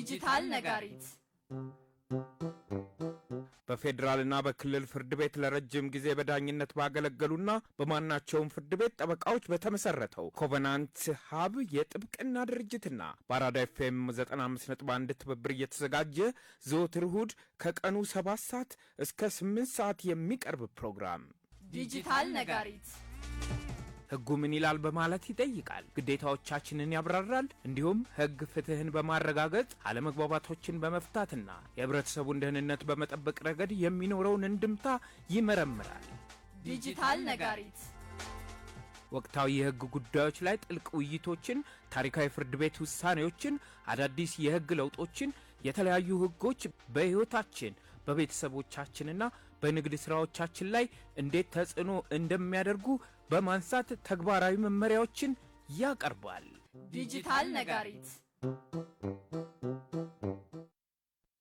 ዲጂታል ነጋሪት በፌደራልና በክልል ፍርድ ቤት ለረጅም ጊዜ በዳኝነት ባገለገሉና በማናቸውም ፍርድ ቤት ጠበቃዎች በተመሰረተው ኮቨናንት ሀብ የጥብቅና ድርጅትና በአራዳ ኤፍኤም 95.1 ትብብር እየተዘጋጀ ዘወትር እሁድ ከቀኑ 7 ሰዓት እስከ 8 ሰዓት የሚቀርብ ፕሮግራም ዲጂታል ነጋሪት ሕጉ ምን ይላል በማለት ይጠይቃል፣ ግዴታዎቻችንን ያብራራል፣ እንዲሁም ሕግ ፍትህን በማረጋገጥ አለመግባባቶችን በመፍታትና የህብረተሰቡን ደህንነት በመጠበቅ ረገድ የሚኖረውን እንድምታ ይመረምራል። ዲጂታል ነጋሪት ወቅታዊ የሕግ ጉዳዮች ላይ ጥልቅ ውይይቶችን፣ ታሪካዊ ፍርድ ቤት ውሳኔዎችን፣ አዳዲስ የሕግ ለውጦችን፣ የተለያዩ ሕጎች በሕይወታችን በቤተሰቦቻችንና በንግድ ሥራዎቻችን ላይ እንዴት ተጽዕኖ እንደሚያደርጉ በማንሳት ተግባራዊ መመሪያዎችን ያቀርባል። ዲጂታል ነጋሪት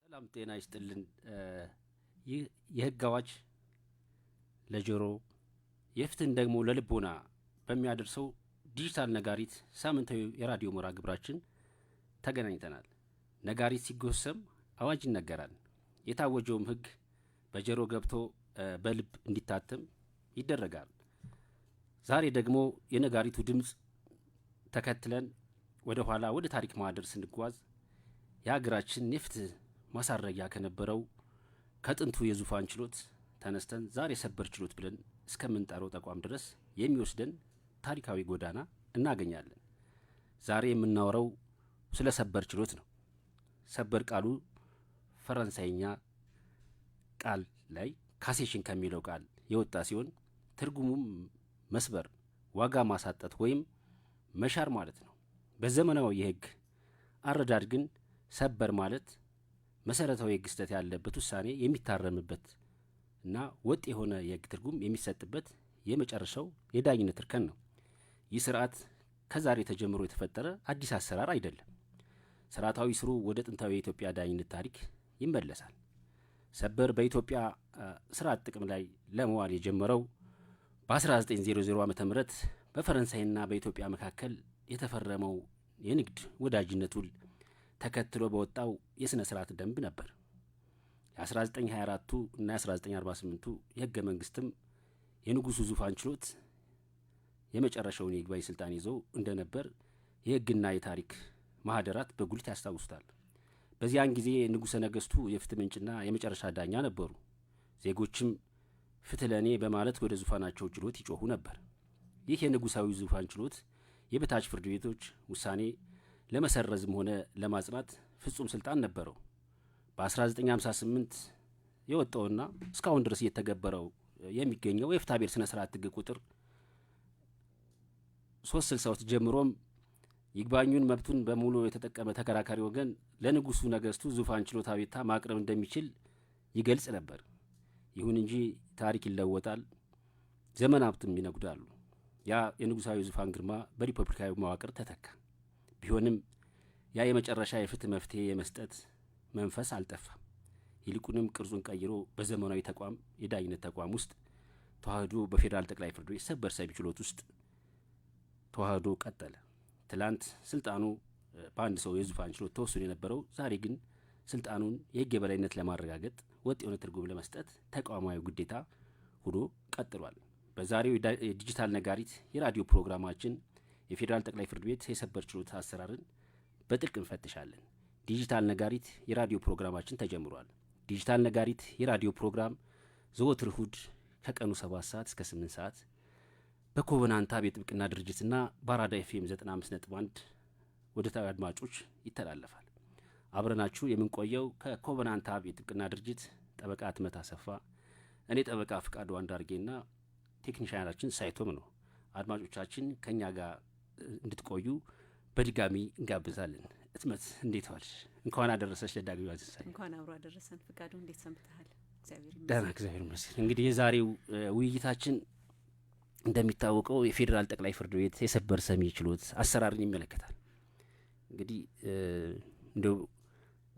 ሰላም ጤና ይስጥልን። ይህ የሕግ አዋጅ ለጆሮ የፍትህን ደግሞ ለልቦና በሚያደርሰው ዲጂታል ነጋሪት ሳምንታዊ የራዲዮ መርሃ ግብራችን ተገናኝተናል። ነጋሪት ሲጎሰም አዋጅ ይነገራል። የታወጀውም ሕግ በጆሮ ገብቶ በልብ እንዲታተም ይደረጋል። ዛሬ ደግሞ የነጋሪቱ ድምፅ ተከትለን ወደ ኋላ ወደ ታሪክ ማህደር ስንጓዝ የሀገራችን የፍትህ ማሳረጊያ ከነበረው ከጥንቱ የዙፋን ችሎት ተነስተን ዛሬ ሰበር ችሎት ብለን እስከምንጠራው ተቋም ድረስ የሚወስደን ታሪካዊ ጎዳና እናገኛለን። ዛሬ የምናወራው ስለ ሰበር ችሎት ነው። ሰበር ቃሉ ፈረንሳይኛ ቃል ላይ ካሴሽን ከሚለው ቃል የወጣ ሲሆን ትርጉሙም መስበር፣ ዋጋ ማሳጠት ወይም መሻር ማለት ነው። በዘመናዊ የሕግ አረዳድ ግን ሰበር ማለት መሰረታዊ የሕግ ስህተት ያለበት ውሳኔ የሚታረምበት እና ወጥ የሆነ የሕግ ትርጉም የሚሰጥበት የመጨረሻው የዳኝነት እርከን ነው። ይህ ስርዓት ከዛሬ ተጀምሮ የተፈጠረ አዲስ አሰራር አይደለም። ስርዓታዊ ስሩ ወደ ጥንታዊ የኢትዮጵያ ዳኝነት ታሪክ ይመለሳል። ሰበር በኢትዮጵያ ስርዓት ጥቅም ላይ ለመዋል የጀመረው በ1900 ዓ.ም በፈረንሳይና በኢትዮጵያ መካከል የተፈረመው የንግድ ወዳጅነት ውል ተከትሎ በወጣው የሥነ ሥርዓት ደንብ ነበር። የ1924ቱ እና የ1948ቱ የሕገ መንግሥትም የንጉሡ ዙፋን ችሎት የመጨረሻውን የይግባኝ ሥልጣን ይዘው እንደነበር የሕግና የታሪክ ማህደራት በጉልት ያስታውሱታል። በዚያን ጊዜ ንጉሠ ነገሥቱ የፍትህ ምንጭና የመጨረሻ ዳኛ ነበሩ። ዜጎችም ፍትህ ለእኔ በማለት ወደ ዙፋናቸው ችሎት ይጮኹ ነበር። ይህ የንጉሣዊ ዙፋን ችሎት የበታች ፍርድ ቤቶች ውሳኔ ለመሰረዝም ሆነ ለማጽናት ፍጹም ስልጣን ነበረው። በ1958 የወጣውና እስካሁን ድረስ እየተገበረው የሚገኘው የፍትሐብሔር ስነ ስርዓት ሕግ ቁጥር 362 ጀምሮም ይግባኙን መብቱን በሙሉ የተጠቀመ ተከራካሪ ወገን ለንጉሡ ነገሥቱ ዙፋን ችሎት አቤቱታ ማቅረብ እንደሚችል ይገልጽ ነበር። ይሁን እንጂ ታሪክ ይለወጣል፣ ዘመናትም ይነጉዳሉ። ያ የንጉሣዊ ዙፋን ግርማ በሪፐብሊካዊ መዋቅር ተተካ። ቢሆንም ያ የመጨረሻ የፍትህ መፍትሄ የመስጠት መንፈስ አልጠፋም። ይልቁንም ቅርጹን ቀይሮ በዘመናዊ ተቋም የዳኝነት ተቋም ውስጥ ተዋህዶ በፌዴራል ጠቅላይ ፍርድ ቤት ሰበር ሰሚ ችሎት ውስጥ ተዋህዶ ቀጠለ። ትላንት ስልጣኑ በአንድ ሰው የዙፋን ችሎት ተወስኖ የነበረው ዛሬ ግን ስልጣኑን የሕግ የበላይነት ለማረጋገጥ ወጥ የሆነ ትርጉም ለመስጠት ተቋማዊ ግዴታ ሆኖ ቀጥሏል። በዛሬው የዲጂታል ነጋሪት የራዲዮ ፕሮግራማችን የፌዴራል ጠቅላይ ፍርድ ቤት የሰበር ችሎት አሰራርን በጥልቅ እንፈትሻለን። ዲጂታል ነጋሪት የራዲዮ ፕሮግራማችን ተጀምሯል። ዲጂታል ነጋሪት የራዲዮ ፕሮግራም ዘወትር እሁድ ከቀኑ 7 ሰዓት እስከ 8 ሰዓት በኮቨናንት ሀብ የጥብቅና ድርጅትና በአራዳ ኤፍኤም 95.1 ወደ አድማጮች ይተላለፋል። አብረናችሁ የምንቆየው ከኮቨናንት ሀብ የጥብቅና ድርጅት ጠበቃ አትመት አሰፋ፣ እኔ ጠበቃ ፍቃዱ አንዳርጌና ቴክኒሻናችን ሳይቶም ነው። አድማጮቻችን ከኛ ጋር እንድትቆዩ በድጋሚ እንጋብዛለን። እትመት እንዴት ዋልሽ? እንኳን አደረሰሽ ለዳግም ያዝሳይ። እንኳን አብሮ አደረሰን። ፍቃዱ እንዴት ሰንብተሃል? እግዚአብሔር ይመስገን። ደህና እግዚአብሔር ይመስገን። እንግዲህ የዛሬው ውይይታችን እንደሚታወቀው የፌዴራል ጠቅላይ ፍርድ ቤት የሰበር ሰሚ ችሎት አሰራርን ይመለከታል። እንግዲህ እንደው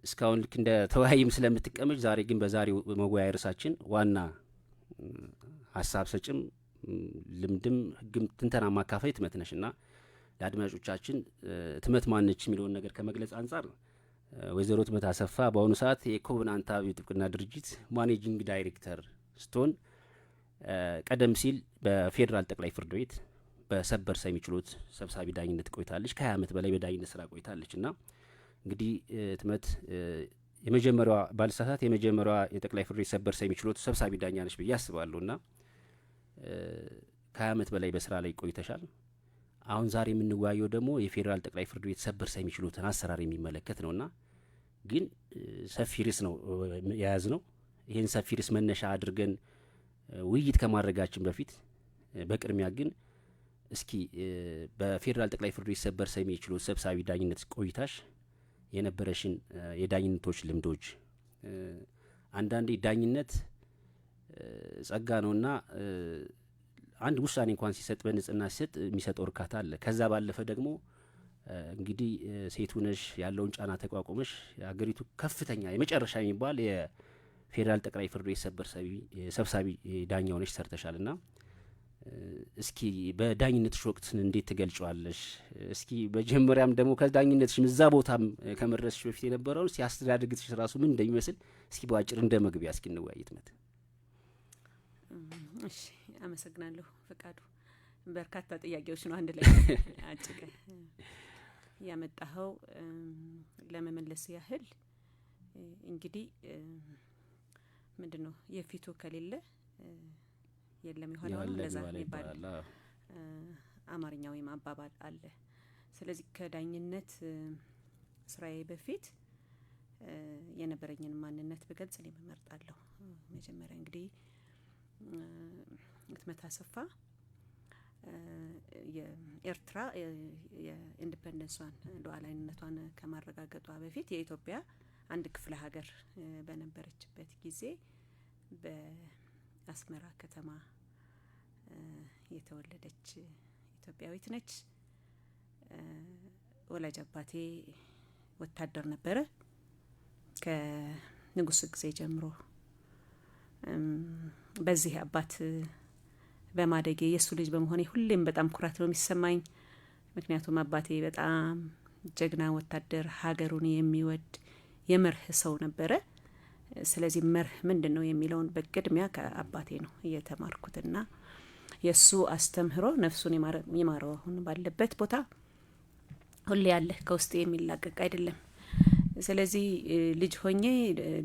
እስካሁን ልክ እንደ ተወያይም ስለምትቀመጭ ዛሬ ግን በዛሬው መወያያ ርዕሳችን ዋና ሀሳብ ሰጭም ልምድም ሕግም ትንተና ማካፈል እትመት ነሽና ለአድማጮቻችን እትመት ማነች የሚለውን ነገር ከመግለጽ አንጻር ወይዘሮ ትመት አሰፋ በአሁኑ ሰዓት የኮቨናንት ሀብ የጥብቅና ድርጅት ማኔጂንግ ዳይሬክተር ስትሆን ቀደም ሲል በፌዴራል ጠቅላይ ፍርድ ቤት በሰበር ሰሚ ችሎት ሰብሳቢ ዳኝነት ቆይታለች። ከ20 ዓመት በላይ በዳኝነት ስራ ቆይታለች እና እንግዲህ ትመት የመጀመሪያዋ ባልሳሳት የመጀመሪያዋ የጠቅላይ ፍርድ ቤት ሰበር ሰሚ ችሎት ሰብሳቢ ዳኛ ነች ብዬ አስባለሁና ከ20 ዓመት በላይ በስራ ላይ ቆይተሻል። አሁን ዛሬ የምንወያየው ደግሞ የፌዴራል ጠቅላይ ፍርድ ቤት ሰበር ሰሚ ችሎትን አሰራር የሚመለከት ነውና ግን ሰፊ ርዕስ ነው የያዝ ነው። ይህን ሰፊ ርዕስ መነሻ አድርገን ውይይት ከማድረጋችን በፊት በቅድሚያ ግን እስኪ በፌዴራል ጠቅላይ ፍርድ ቤት ሰበር ሰሚ ችሎት ሰብሳቢ ዳኝነት ቆይታሽ የነበረሽን የዳኝነቶች ልምዶች አንዳንዴ ዳኝነት ጸጋ ነውና አንድ ውሳኔ እንኳን ሲሰጥ በንጽህና ሲሰጥ የሚሰጠው እርካታ አለ። ከዛ ባለፈ ደግሞ እንግዲህ ሴቱ ነሽ ያለውን ጫና ተቋቁመሽ የሀገሪቱ ከፍተኛ የመጨረሻ የሚባል የፌዴራል ጠቅላይ ፍርድ ቤት ሰብሳቢ ዳኛ ሆነሽ ሰርተሻልና እስኪ በዳኝነትሽ ወቅት እንዴት ትገልጫዋለሽ? እስኪ በመጀመሪያም ደግሞ ከዳኝነትሽ እዛ ቦታም ከመድረስሽ በፊት የነበረውን እስኪ አስተዳደግሽ ራሱ ምን እንደሚመስል እስኪ በአጭር እንደ መግቢያ እስኪ እንወያይት መት። እሺ አመሰግናለሁ ፈቃዱ። በርካታ ጥያቄዎች ነው አንድ ላይ አጭቀ ያመጣኸው። ለመመለስ ያህል እንግዲህ ምንድነው የፊቱ ከሌለ የለም የሆነው ለዛ ይባላል አማርኛ ወይም አባባል አለ። ስለዚህ ከዳኝነት ስራዬ በፊት የነበረኝን ማንነት በግልጽ ለመመርጣለሁ። መጀመሪያ እንግዲህ ትመት አሰፋ የኤርትራ የኢንዲፔንደንሷን ሉዓላዊነቷን ከማረጋገጧ በፊት የኢትዮጵያ አንድ ክፍለ ሀገር በነበረችበት ጊዜ በአስመራ ከተማ የተወለደች ኢትዮጵያዊት ነች። ወላጅ አባቴ ወታደር ነበረ ከንጉስ ጊዜ ጀምሮ። በዚህ አባት በማደጌ የሱ ልጅ በመሆኔ ሁሌም በጣም ኩራት ነው የሚሰማኝ። ምክንያቱም አባቴ በጣም ጀግና ወታደር ሀገሩን የሚወድ የመርህ ሰው ነበረ። ስለዚህ መርህ ምንድነው የሚለውን በቅድሚያ ከአባቴ ነው እየተማርኩትና የሱ አስተምህሮ ነፍሱን ይማረው አሁን ባለበት ቦታ ሁሌ ያለ ከውስጤ የሚላቀቅ አይደለም። ስለዚህ ልጅ ሆኜ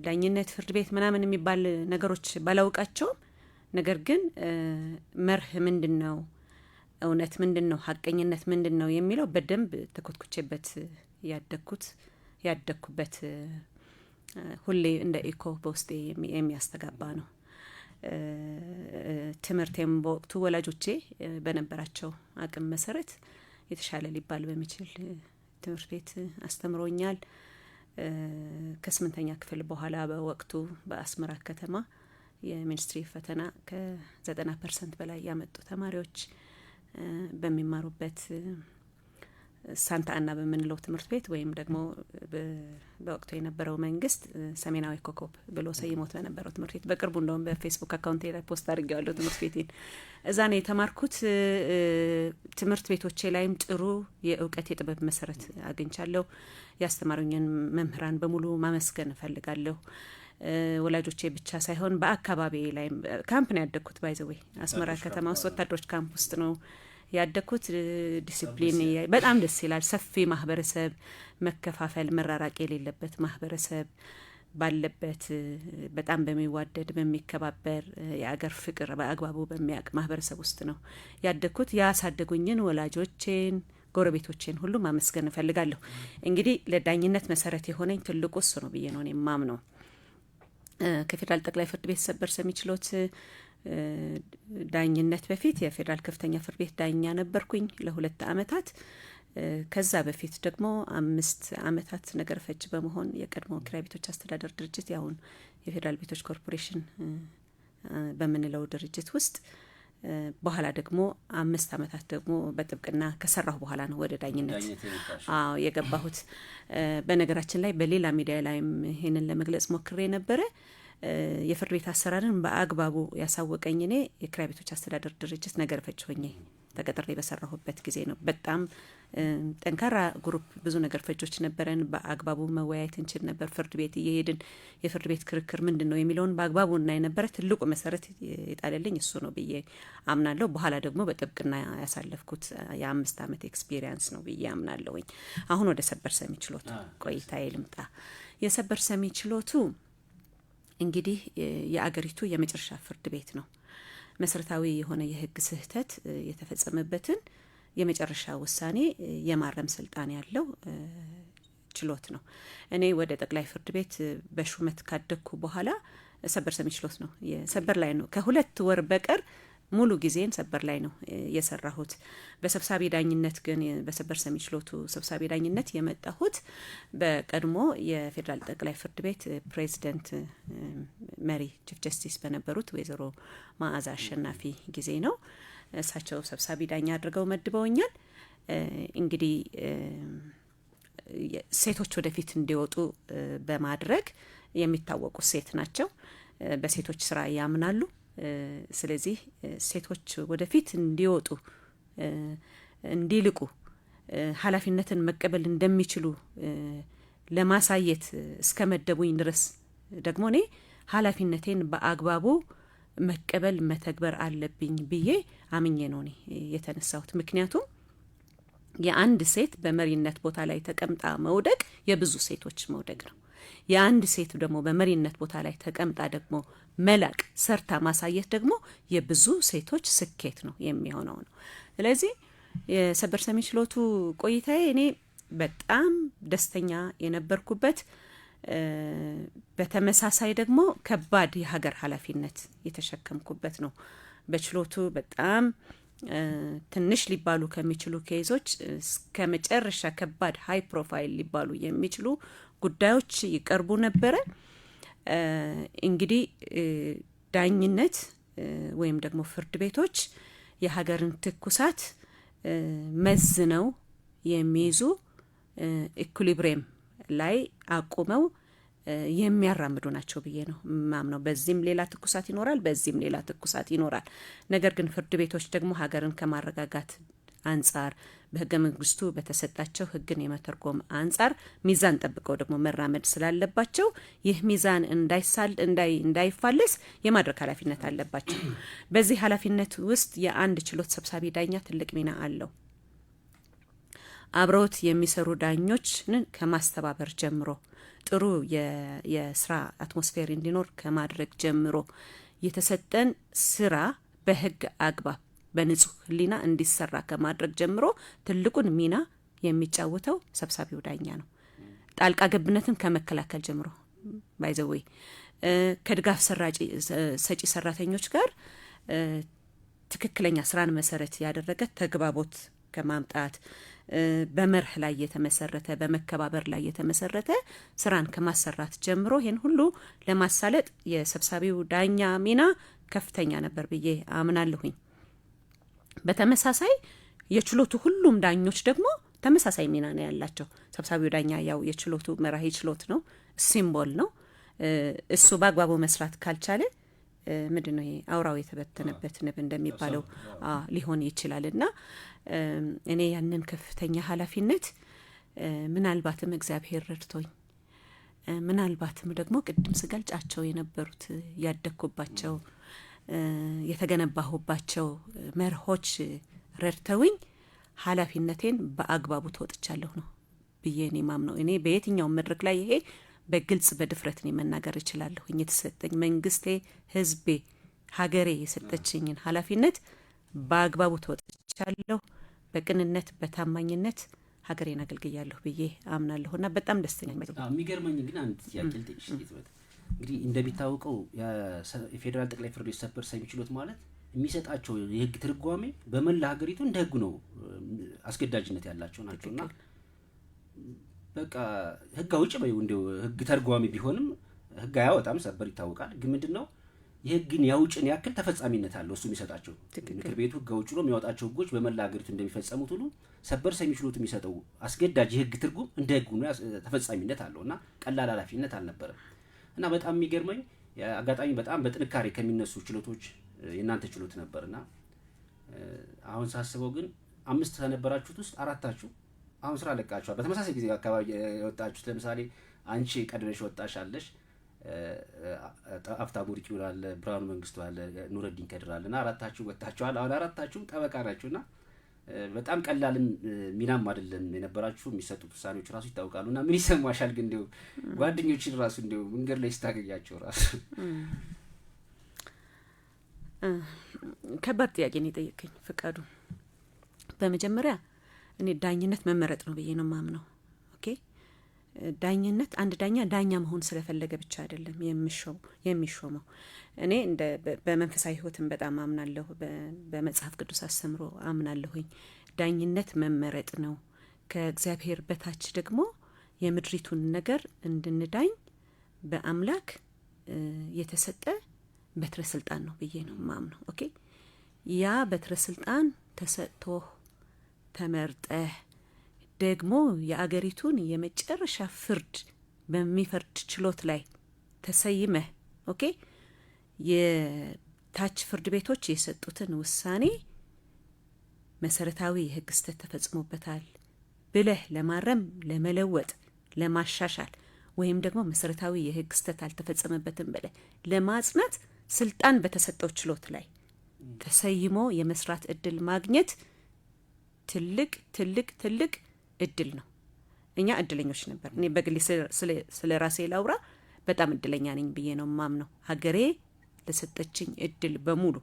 ዳኝነት ፍርድ ቤት ምናምን የሚባል ነገሮች ባላውቃቸው ነገር ግን መርህ ምንድነው እውነት ምንድነው ሐቀኝነት ምንድነው የሚለው በደንብ ተኮትኩቼበት ያደኩበት ሁሌ እንደ ኢኮ በውስጤ የሚያስተጋባ ነው። ትምህርቴም በወቅቱ ወላጆቼ በነበራቸው አቅም መሰረት የተሻለ ሊባል በሚችል ትምህርት ቤት አስተምሮኛል። ከ8ኛ ክፍል በኋላ በወቅቱ በአስመራ ከተማ የሚኒስትሪ ፈተና ከ90% በላይ ያመጡ ተማሪዎች በሚማሩበት ሳንታ አና በምንለው ትምህርት ቤት ወይም ደግሞ በወቅቱ የነበረው መንግስት ሰሜናዊ ኮከብ ብሎ ሰይሞት በነበረው ትምህርት ቤት በቅርቡ እንደውም በፌስቡክ አካውንቴ ላይ ፖስት አድርጌዋለሁ ትምህርት ቤቴን። እዛ ነው የተማርኩት። ትምህርት ቤቶቼ ላይም ጥሩ የእውቀት የጥበብ መሰረት አግኝቻለሁ። ያስተማሩኝን መምህራን በሙሉ ማመስገን እፈልጋለሁ። ወላጆቼ ብቻ ሳይሆን በአካባቢ ላይ ካምፕ ነው ያደኩት። ባይዘዌ አስመራ ከተማ ውስጥ ወታደሮች ካምፕ ውስጥ ነው ያደኩት። ዲሲፕሊን በጣም ደስ ይላል። ሰፊ ማህበረሰብ፣ መከፋፈል መራራቅ የሌለበት ማህበረሰብ ባለበት በጣም በሚዋደድ በሚከባበር የአገር ፍቅር በአግባቡ በሚያቅ ማህበረሰብ ውስጥ ነው ያደኩት። ያሳደጉኝን ወላጆቼን ጎረቤቶቼን ሁሉ ማመስገን እፈልጋለሁ። እንግዲህ ለዳኝነት መሰረት የሆነኝ ትልቁ እሱ ነው ብዬ ነው የማምነው። ከፌዴራል ጠቅላይ ፍርድ ቤት ሰበር ሰሚ ችሎት ዳኝነት በፊት የፌዴራል ከፍተኛ ፍርድ ቤት ዳኛ ነበርኩኝ ለ2 አመታት። ከዛ በፊት ደግሞ 5 አመታት ነገር ፈጅ በመሆን የቀድሞ ኪራይ ቤቶች አስተዳደር ድርጅት ያሁን የፌዴራል ቤቶች ኮርፖሬሽን በምንለው ድርጅት ውስጥ በኋላ ደግሞ 5 አመታት ደግሞ በጥብቅና ከሰራሁ በኋላ ነው ወደ ዳኝነት የገባሁት። በነገራችን ላይ በሌላ ሚዲያ ላይም ይሄንን ለመግለጽ ሞክሬ ነበረ። የፍርድ ቤት አሰራርን በአግባቡ ያሳወቀኝ እኔ የኪራይ ቤቶች አስተዳደር ድርጅት ነገር ፈጅ ሆኜ ተቀጥሬ በሰራሁበት ጊዜ ነው። በጣም ጠንካራ ግሩፕ ብዙ ነገር ፈጆች ነበረን። በአግባቡ መወያየት እንችል ነበር። ፍርድ ቤት እየሄድን የፍርድ ቤት ክርክር ምንድነው የሚለውን በአግባቡ እናይ ነበር። ትልቁ መሰረት የጣለልኝ እሱ ነው ብዬ አምናለሁ። በኋላ ደግሞ በጥብቅና ያሳለፍኩት የ5 ዓመት ኤክስፒሪየንስ ነው ብዬ አምናለሁኝ። አሁን ወደ ሰበር ሰሚ ችሎት ቆይታዬ ልምጣ። የሰበር ሰሚ ችሎቱ እንግዲህ የአገሪቱ የመጨረሻ ፍርድ ቤት ነው። መሰረታዊ የሆነ የህግ ስህተት የተፈጸመበትን የመጨረሻ ውሳኔ የማረም ስልጣን ያለው ችሎት ነው። እኔ ወደ ጠቅላይ ፍርድ ቤት በሹመት ካደኩ በኋላ ሰበር ሰሚ ችሎት ነው የሰበር ላይ ነው ከ2 ወር በቀር ሙሉ ጊዜን ሰበር ላይ ነው የሰራሁት። በሰብሳቢ ዳኝነት ግን በሰበር ሰሚ ችሎቱ ሰብሳቢ ዳኝነት የመጣሁት በቀድሞ የፌዴራል ጠቅላይ ፍርድ ቤት ፕሬዚደንት መሪ ቺፍ ጀስቲስ በነበሩት ወይዘሮ መዓዛ አሸናፊ ጊዜ ነው። እሳቸው ሰብሳቢ ዳኛ አድርገው መድበውኛል። እንግዲህ ሴቶች ወደፊት እንዲወጡ በማድረግ የሚታወቁ ሴት ናቸው። በሴቶች ስራ ያምናሉ። ስለዚህ ሴቶች ወደፊት እንዲወጡ እንዲልቁ ኃላፊነትን መቀበል እንደሚችሉ ለማሳየት እስከመደቡኝ ድረስ ደግሞ እኔ ኃላፊነቴን በአግባቡ መቀበል መተግበር አለብኝ ብዬ አምኜ ነው እኔ የተነሳሁት። ምክንያቱም የአንድ ሴት በመሪነት ቦታ ላይ ተቀምጣ መውደቅ የብዙ ሴቶች መውደቅ ነው። የአንድ ሴት ደግሞ በመሪነት ቦታ ላይ ተቀምጣ ደግሞ መላቅ ሰርታ ማሳየት ደግሞ የብዙ ሴቶች ስኬት ነው የሚሆነው ነው። ስለዚህ የሰበር ሰሚ ችሎቱ ቆይታዬ እኔ በጣም ደስተኛ የነበርኩበት፣ በተመሳሳይ ደግሞ ከባድ የሀገር ኃላፊነት የተሸከምኩበት ነው። በችሎቱ በጣም ትንሽ ሊባሉ ከሚችሉ ኬዞች እስከ መጨረሻ ከባድ ሃይ ፕሮፋይል ሊባሉ የሚችሉ ጉዳዮች ይቀርቡ ነበረ። እንግዲህ ዳኝነት ወይም ደግሞ ፍርድ ቤቶች የሀገርን ትኩሳት መዝነው የሚይዙ ኢኩሊብሪየም ላይ አቁመው የሚያራምዱ ናቸው ብዬ ነው ማምነው። በዚህም ሌላ ትኩሳት ይኖራል፣ በዚህም ሌላ ትኩሳት ይኖራል። ነገር ግን ፍርድ ቤቶች ደግሞ ሀገርን ከማረጋጋት አንጻር በህገ መንግስቱ በተሰጣቸው ህግን የመተርጎም አንጻር ሚዛን ጠብቀው ደግሞ መራመድ ስላለባቸው ይህ ሚዛን እንዳይፋለስ የማድረግ ኃላፊነት አለባቸው። በዚህ ኃላፊነት ውስጥ የአንድ ችሎት ሰብሳቢ ዳኛ ትልቅ ሚና አለው። አብረውት የሚሰሩ ዳኞችን ከማስተባበር ጀምሮ ጥሩ የስራ አትሞስፌር እንዲኖር ከማድረግ ጀምሮ የተሰጠን ስራ በህግ አግባብ በንጹህ ህሊና እንዲሰራ ከማድረግ ጀምሮ ትልቁን ሚና የሚጫወተው ሰብሳቢው ዳኛ ነው። ጣልቃ ገብነትን ከመከላከል ጀምሮ ባይዘወይ ከድጋፍ ሰጪ ሰራተኞች ጋር ትክክለኛ ስራን መሰረት ያደረገ ተግባቦት ከማምጣት በመርህ ላይ የተመሰረተ በመከባበር ላይ የተመሰረተ ስራን ከማሰራት ጀምሮ ይሄን ሁሉ ለማሳለጥ የሰብሳቢው ዳኛ ሚና ከፍተኛ ነበር ብዬ አምናለሁኝ። በተመሳሳይ የችሎቱ ሁሉም ዳኞች ደግሞ ተመሳሳይ ሚና ነው ያላቸው። ሰብሳቢው ዳኛ ያው የችሎቱ መራሂ ችሎት ነው፣ ሲምቦል ነው። እሱ በአግባቡ መስራት ካልቻለ ምንድነው ይሄ አውራው የተበተነበት ንብ እንደሚባለው ሊሆን ይችላልና እኔ ያንን ከፍተኛ ኃላፊነት ምናልባትም እግዚአብሔር ረድቶኝ ምናልባትም ደግሞ ቅድም ስገልጫቸው የነበሩት ያደኩባቸው የተገነባሁባቸው መርሆች ረድተውኝ ኃላፊነቴን በአግባቡ ተወጥቻለሁ ነው ብዬ እኔ ማምነው። እኔ በየትኛው መድረክ ላይ ይሄ በግልጽ በድፍረት ነው መናገር እችላለሁ። የተሰጠኝ መንግስቴ፣ ህዝቤ፣ ሀገሬ የሰጠችኝን ኃላፊነት በአግባቡ ተወጥቻለሁ። በቅንነት በታማኝነት ሀገሬን አገልግያለሁ ብዬ አምናለሁና በጣም ደስተኛ ነኝ። የሚገርመኝ ግን አንድ ጥያቄ ልጠይቅሽ። እንግዲህ እንደሚታወቀው የፌዴራል ጠቅላይ ፍርድ ቤት ሰበር ሰሚ ችሎት ማለት የሚሰጣቸው የህግ ትርጓሜ በመላ ሀገሪቱ እንደ ህግ ነው አስገዳጅነት ያላቸው ናቸውና በቃ ህግ አውጭ በይው እንደው ህግ ተርጓሚ ቢሆንም ህግ አያወጣም ሰበር ይታወቃል። ግን ምንድነው የህግን ያውጭን ያክል ተፈጻሚነት አለው እሱ የሚሰጣቸው። ምክር ቤቱ ህግ አውጭ ነው የሚያወጣቸው ህጎች በመላ ሀገሪቱ እንደሚፈጸሙት ሁሉ ሰበር ሰሚ ችሎቱ የሚሰጠው አስገዳጅ የህግ ትርጉም እንደ ህግ ነው ተፈጻሚነት አለውና ቀላል ኃላፊነት አልነበረም። እና በጣም የሚገርመኝ አጋጣሚ በጣም በጥንካሬ ከሚነሱ ችሎቶች የናንተ ችሎት ነበርና አሁን ሳስበው ግን 5 ከነበራችሁት ውስጥ 4ታችሁ አሁን ስራ ለቃችኋል። በተመሳሳይ ጊዜ አካባቢ የወጣችሁት ለምሳሌ አንቺ ቀድመሽ ወጣሽ አለሽ፣ አፍታ ቡርቂው አለ፣ ብርሃኑ መንግስቱ አለ፣ ኑረዲን ከድር አለና 4ታችሁ ወጣችኋል። አሁን 4ታችሁም ጠበቃ ናችሁና በጣም ቀላልም ሚናም አይደለም የነበራችሁ። የሚሰጡት ውሳኔዎች ራሱ ይታወቃሉና ምን ይሰማሻል ግን እንደው ጓደኞችን ራሱ እንደው መንገድ ላይ ስታገኛቸው ራሱ? ከባድ ጥያቄ ነው የጠየቀኝ ፍቃዱ። በመጀመሪያ እኔ ዳኝነት መመረጥ ነው ብዬ ነው ማምነው። ኦኬ ዳኝነት አንድ ዳኛ መሆን ስለፈለገ ብቻ አይደለም የሚሾመው። እኔ እንደ በመንፈሳዊ ህይወትም በጣም አምናለሁ፣ በመጽሐፍ ቅዱስ አስተምሮ አምናለሁኝ። ዳኝነት መመረጥ ነው። ከእግዚአብሔር በታች ደግሞ የምድሪቱን ነገር እንድንዳኝ በአምላክ የተሰጠ በትረ ስልጣን ነው ብዬ ነው ማምነው። ኦኬ ያ በትረ ስልጣን ተሰጥቶህ ተመርጠህ ደግሞ የአገሪቱን የመጨረሻ ፍርድ በሚፈርድ ችሎት ላይ ተሰይመህ ኦኬ የታች ፍርድ ቤቶች የሰጡትን ውሳኔ መሰረታዊ የህግ ስህተት ተፈጽሞበታል ብለህ ለማረም፣ ለመለወጥ፣ ለማሻሻል ወይም ደግሞ መሰረታዊ የህግ ስህተት አልተፈጸመበትም ብለህ ለማጽናት ስልጣን በተሰጠው ችሎት ላይ ተሰይሞ የመስራት እድል ማግኘት ትልቅ ትልቅ ትልቅ እድል ነው። እኛ እድለኞች ነበር። እኔ በግሌ ስለ ራሴ ላውራ፣ በጣም እድለኛ ነኝ ብዬ ነው ማምነው። ሀገሬ ለሰጠችኝ እድል በሙሉ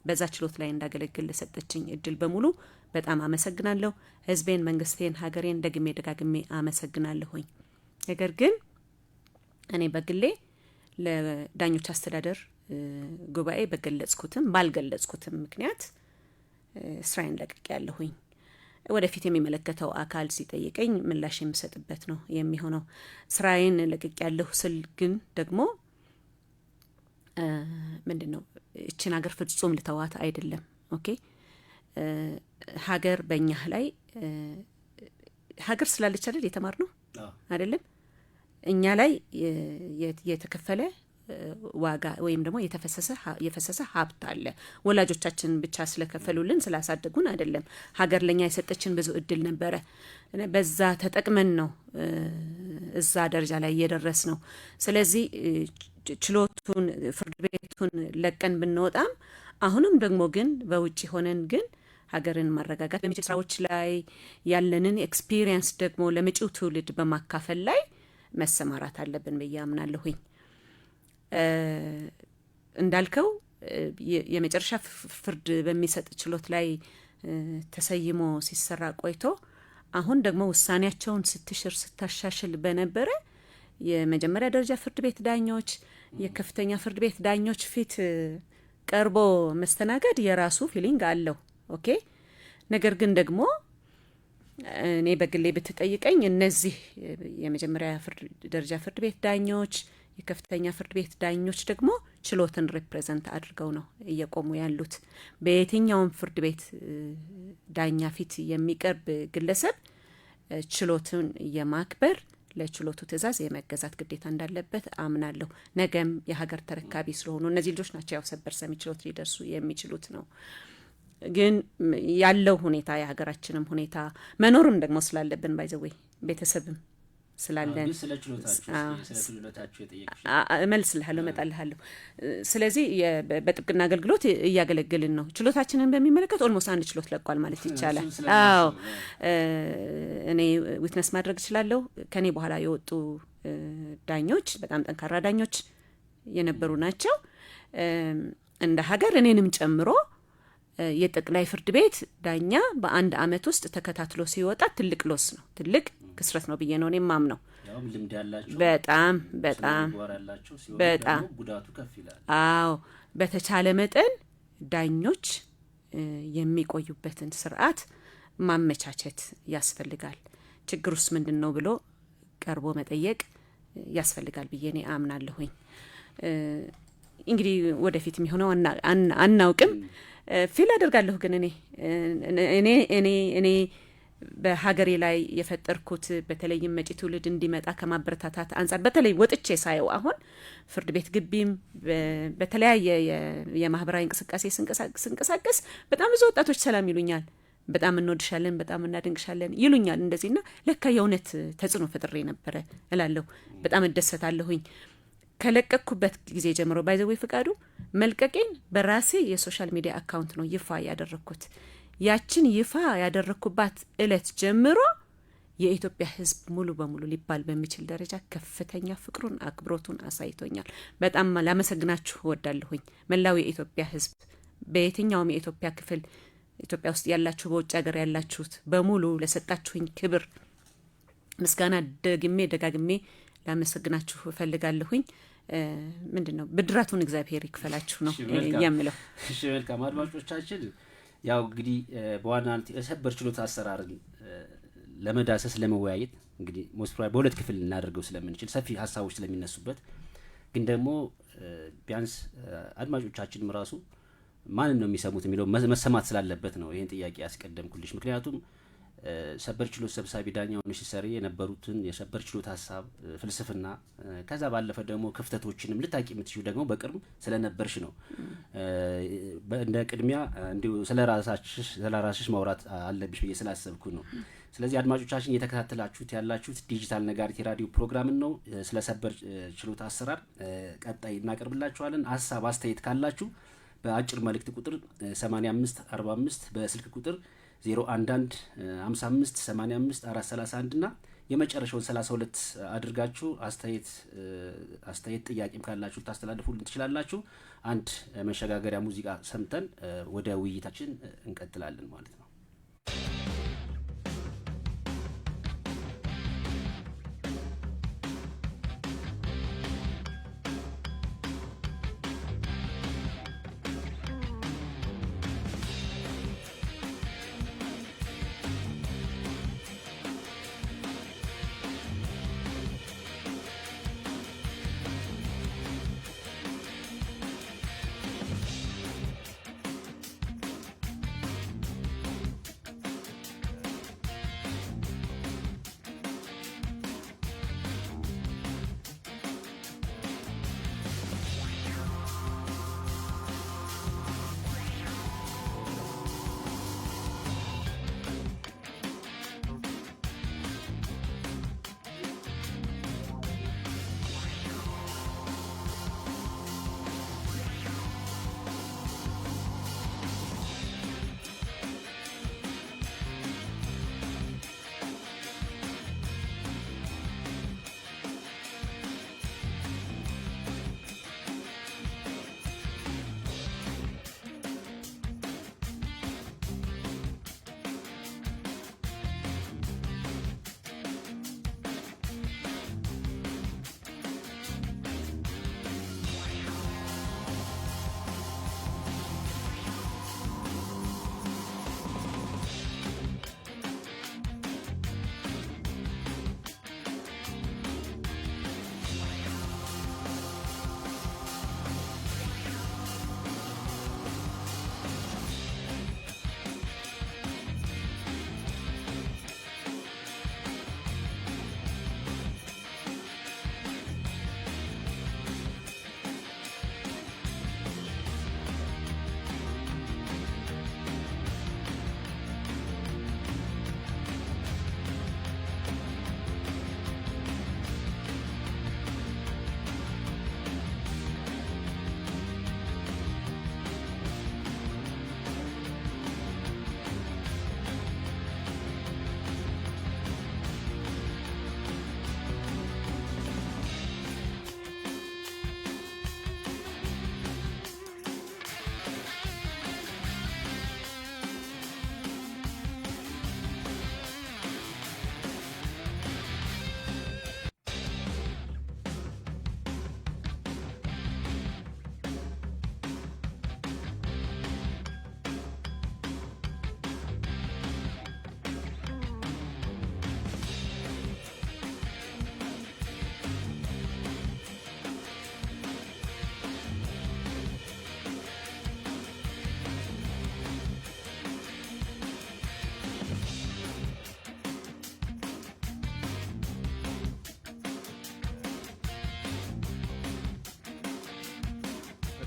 በዛ ችሎት ላይ እንዳገለግል ለሰጠችኝ እድል በሙሉ በጣም አመሰግናለሁ። ህዝቤን፣ መንግስቴን፣ ሀገሬን ደጋግሜ አመሰግናለሁኝ። ነገር ግን እኔ በግሌ ለዳኞች አስተዳደር ጉባኤ በገለጽኩትም ባልገለጽኩትም ምክንያት ስራዬን ለቅቄያለሁኝ። ወደፊት የሚመለከተው አካል ሲጠይቀኝ ምላሽ የምሰጥበት ነው የሚሆነው። ስራዬን ለቅቄያለሁ ስል ግን ደግሞ ምንድነው እቺን ሀገር ፍጹም ልተዋት አይደለም። ኦኬ ሀገር በእኛ ላይ ሀገር ስላለች አይደል የተማርነው አይደለም። እኛ ላይ የተከፈለ ዋጋ ወይም ደግሞ የፈሰሰ ሀብት አለ። ወላጆቻችን ብቻ ስለከፈሉልን ስላሳደጉን አይደለም። ሀገር ለኛ የሰጠችን ብዙ እድል ነበረ። በዛ ተጠቅመን ነው እዛ ደረጃ ላይ እየደረስ ነው። ስለዚህ ችሎቱን ፍርድ ቤቱን ለቀን ብንወጣም አሁንም ደግሞ ግን በውጪ ሆነን ግን ሀገርን ማረጋጋት በሚችል ስራዎች ላይ ያለንን ኤክስፒሪየንስ ደግሞ ለመጪው ትውልድ በማካፈል ላይ መሰማራት አለብን ብዬ አምናለሁኝ። እንዳልከው የመጨረሻ ፍርድ በሚሰጥ ችሎት ላይ ተሰይሞ ሲሰራ ቆይቶ አሁን ደግሞ ውሳኔያቸውን ስትሽር ስታሻሽል በነበረ የመጀመሪያ ደረጃ ፍርድ ቤት ዳኞች፣ የከፍተኛ ፍርድ ቤት ዳኞች ፊት ቀርቦ መስተናገድ የራሱ ፊሊንግ አለው። ኦኬ ነገር ግን ደግሞ እኔ በግሌ ብትጠይቀኝ እነዚህ የመጀመሪያ ደረጃ ፍርድ ቤት ዳኞች፣ የከፍተኛ ፍርድ ቤት ዳኞች ደግሞ ችሎትን ሪፕሬዘንት አድርገው ነው እየቆሙ ያሉት። በየትኛውም ፍርድ ቤት ዳኛ ፊት የሚቀርብ ግለሰብ ችሎቱን የማክበር ለችሎቱ ትዕዛዝ የመገዛት ግዴታ እንዳለበት አምናለሁ። ነገም የሀገር ተረካቢ ስለሆኑ እነዚህ ልጆች ናቸው ያው ሰበር ሰሚ ችሎት ሊደርሱ የሚችሉት ነው። ግን ያለው ሁኔታ የሀገራችንም ሁኔታ መኖርም ደግሞ ስላለብን ባይዘዌ ቤተሰብም ስላለን ስለ ችሎታችሁ የጠየቅሽ እመልስልሃለሁ፣ እመጣልሃለሁ። ስለዚህ በጥብቅና አገልግሎት እያገለገልን ነው። ችሎታችንን በሚመለከት ኦልሞስት አንድ ችሎት ለቋል ማለት ይቻላል። አዎ እኔ ዊትነስ ማድረግ እችላለሁ። ከኔ በኋላ የወጡ ዳኞች በጣም ጠንካራ ዳኞች የነበሩ ናቸው። እንደ ሀገር እኔንም ጨምሮ የጠቅላይ ፍርድ ቤት ዳኛ በአንድ አመት ውስጥ ተከታትሎ ሲወጣ ትልቅ ሎስ ነው፣ ትልቅ ክስረት ነው ብዬ ነው እኔ ማምነው። ያውም ልምድ ያላቸው በጣም ጉዳቱ ከፍ ይላል። አዎ በተቻለ መጠን ዳኞች የሚቆዩበትን ስርዓት ማመቻቸት ያስፈልጋል። ችግሩስ ምንድነው ብሎ ቀርቦ መጠየቅ ያስፈልጋል ብዬ እኔ አምናለሁኝ። እንግዲህ ወደፊት የሚሆነው አናውቅም። ፊል አደርጋለሁ ግን እኔ በሀገሬ ላይ የፈጠርኩት በተለይም መጪ ትውልድ እንዲመጣ ከማበረታታት አንጻር በተለይ ወጥቼ ሳየው አሁን ፍርድ ቤት ግቢም በተለያየ የማህበራዊ እንቅስቃሴ ስንቀሳቀስ በጣም ብዙ ወጣቶች ሰላም ይሉኛል። በጣም እንወድሻለን፣ በጣም እናደንቅሻለን ይሉኛል። እንደዚህና ለካ የእውነት ተጽዕኖ ፈጥሬ ነበረ እላለሁ። በጣም እደሰታለሁኝ። ከለቀቅኩበት ጊዜ ጀምሮ ባይዘዌ ፍቃዱ መልቀቄን በራሴ የሶሻል ሚዲያ አካውንት ነው ይፋ ያደረኩት። ያችን ይፋ ያደረኩባት እለት ጀምሮ የኢትዮጵያ ሕዝብ ሙሉ በሙሉ ሊባል በሚችል ደረጃ ከፍተኛ ፍቅሩን አክብሮቱን አሳይቶኛል። በጣም ላመሰግናችሁ እወዳለሁኝ። መላው የኢትዮጵያ ሕዝብ በየትኛውም የኢትዮጵያ ክፍል ኢትዮጵያ ውስጥ ያላችሁ በውጭ ሀገር ያላችሁት በሙሉ ለሰጣችሁኝ ክብር ምስጋና ደጋግሜ ላመሰግናችሁ እፈልጋለሁኝ። ምንድነው ብድራቱን እግዚአብሔር ይክፈላችሁ ነው የምለው። እሺ መልካም አድማጮቻችን፣ ያው እንግዲህ በዋናነት የሰበር ችሎት አሰራርን ለመዳሰስ ለመወያየት እንግዲህ ሞስፕራይ በሁለት ክፍል እናደርገው ስለምንችል ሰፊ ሀሳቦች ስለሚነሱበት ግን ደግሞ ቢያንስ አድማጮቻችንም ራሱ ማንን ነው የሚሰሙት የሚለው መሰማት ስላለበት ነው ይሄን ጥያቄ ያስቀደምኩልሽ። ምክንያቱም ሰበር ችሎት ሰብሳቢ ዳኛው ሲሰሪ የነበሩትን የሰበር ችሎት ሀሳብ ፍልስፍና ከዛ ባለፈ ደግሞ ክፍተቶችንም ልታቂ የምትሽው ደግሞ በቅርብ ስለነበርሽ ነው። እንደ ቅድሚያ እንዲሁ ስለራስሽ ማውራት አለብሽ ብዬ ስላሰብኩ ነው። ስለዚህ አድማጮቻችን እየተከታተላችሁት ያላችሁት ዲጂታል ነጋሪት የራዲዮ ፕሮግራምን ነው። ስለ ሰበር ችሎት አሰራር ቀጣይ እናቀርብላችኋለን። ሀሳብ አስተያየት ካላችሁ በአጭር መልእክት ቁጥር 8545 በስልክ ቁጥር 011 55 85 431 እና የመጨረሻውን 32 አድርጋችሁ አስተያየት ጥያቄም ካላችሁ ታስተላልፉልን ትችላላችሁ። አንድ መሸጋገሪያ ሙዚቃ ሰምተን ወደ ውይይታችን እንቀጥላለን ማለት ነው።